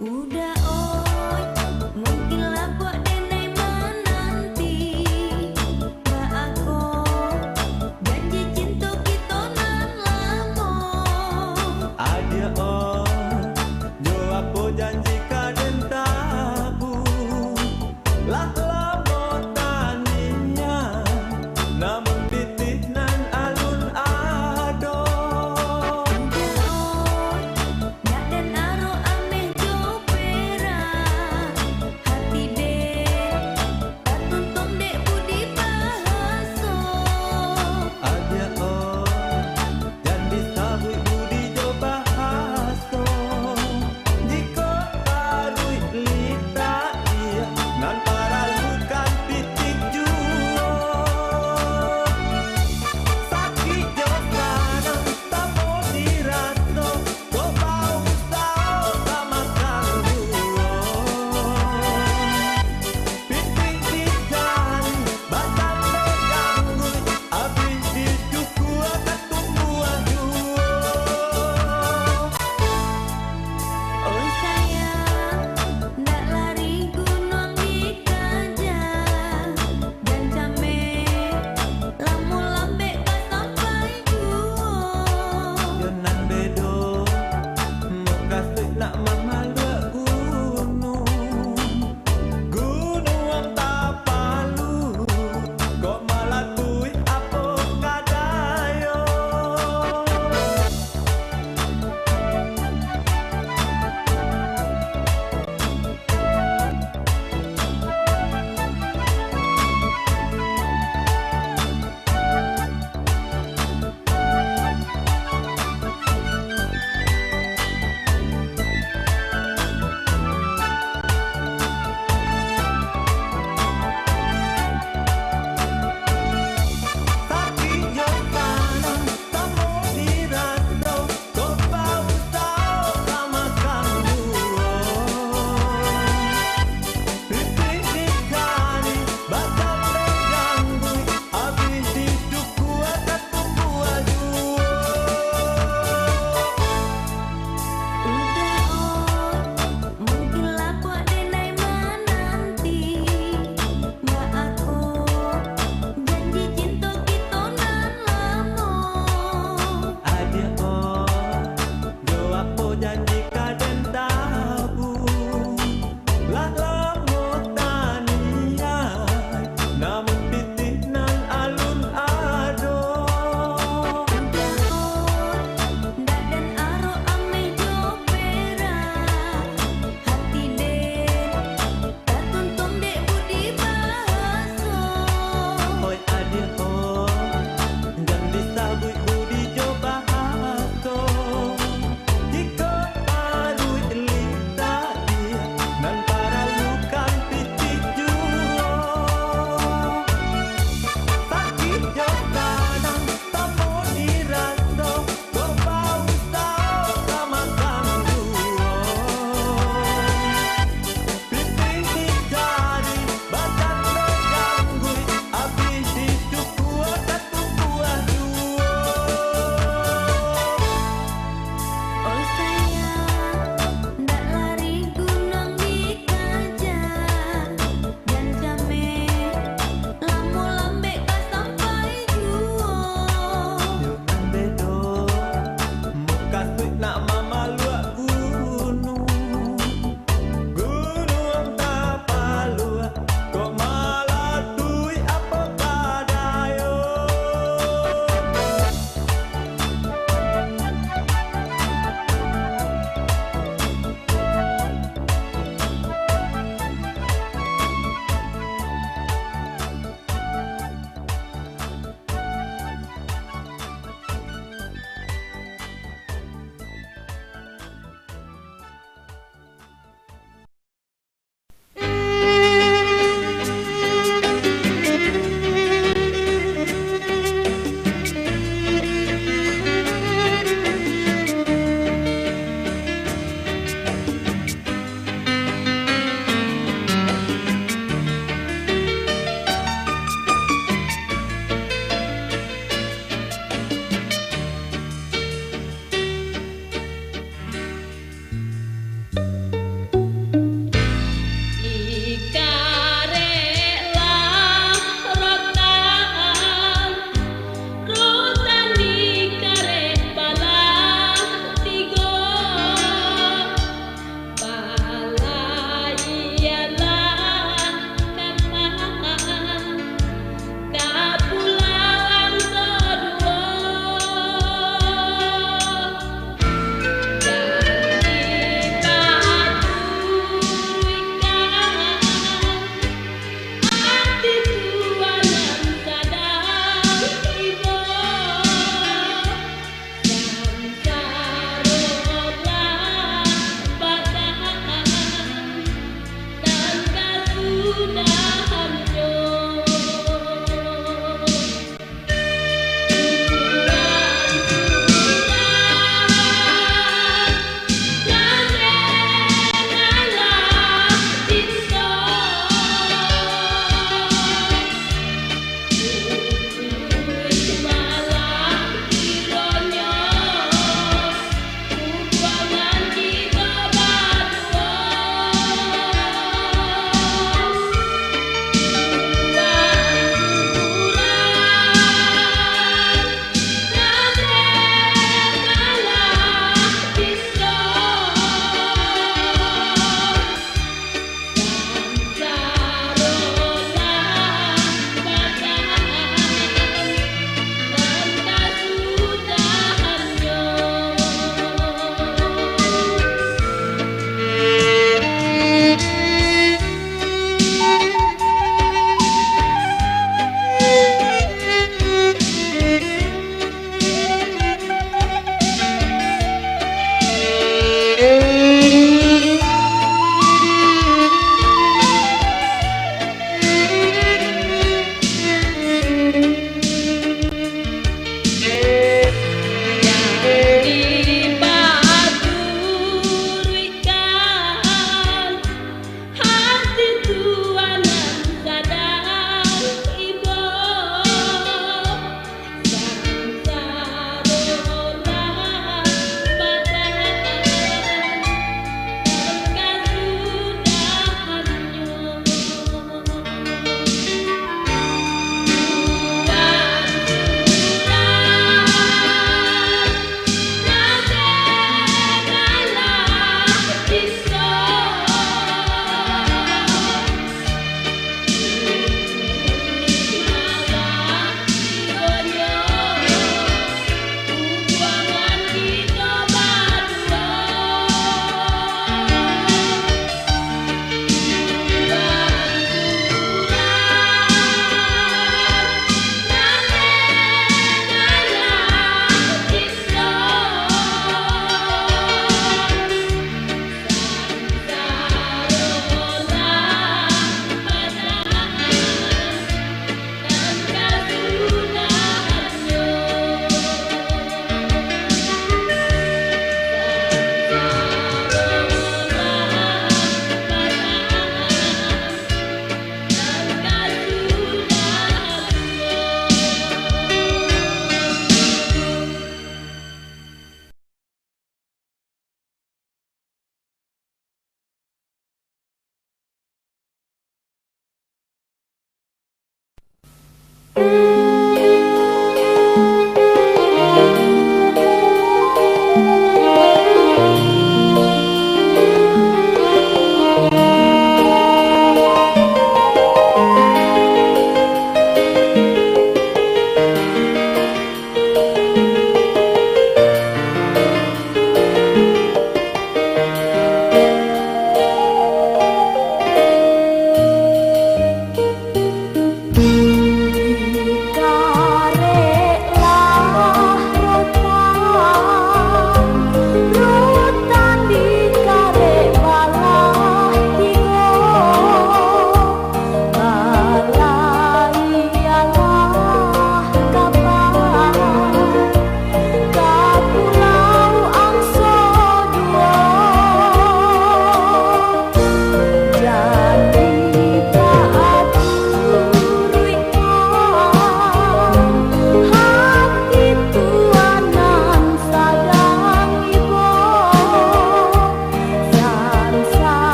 Udah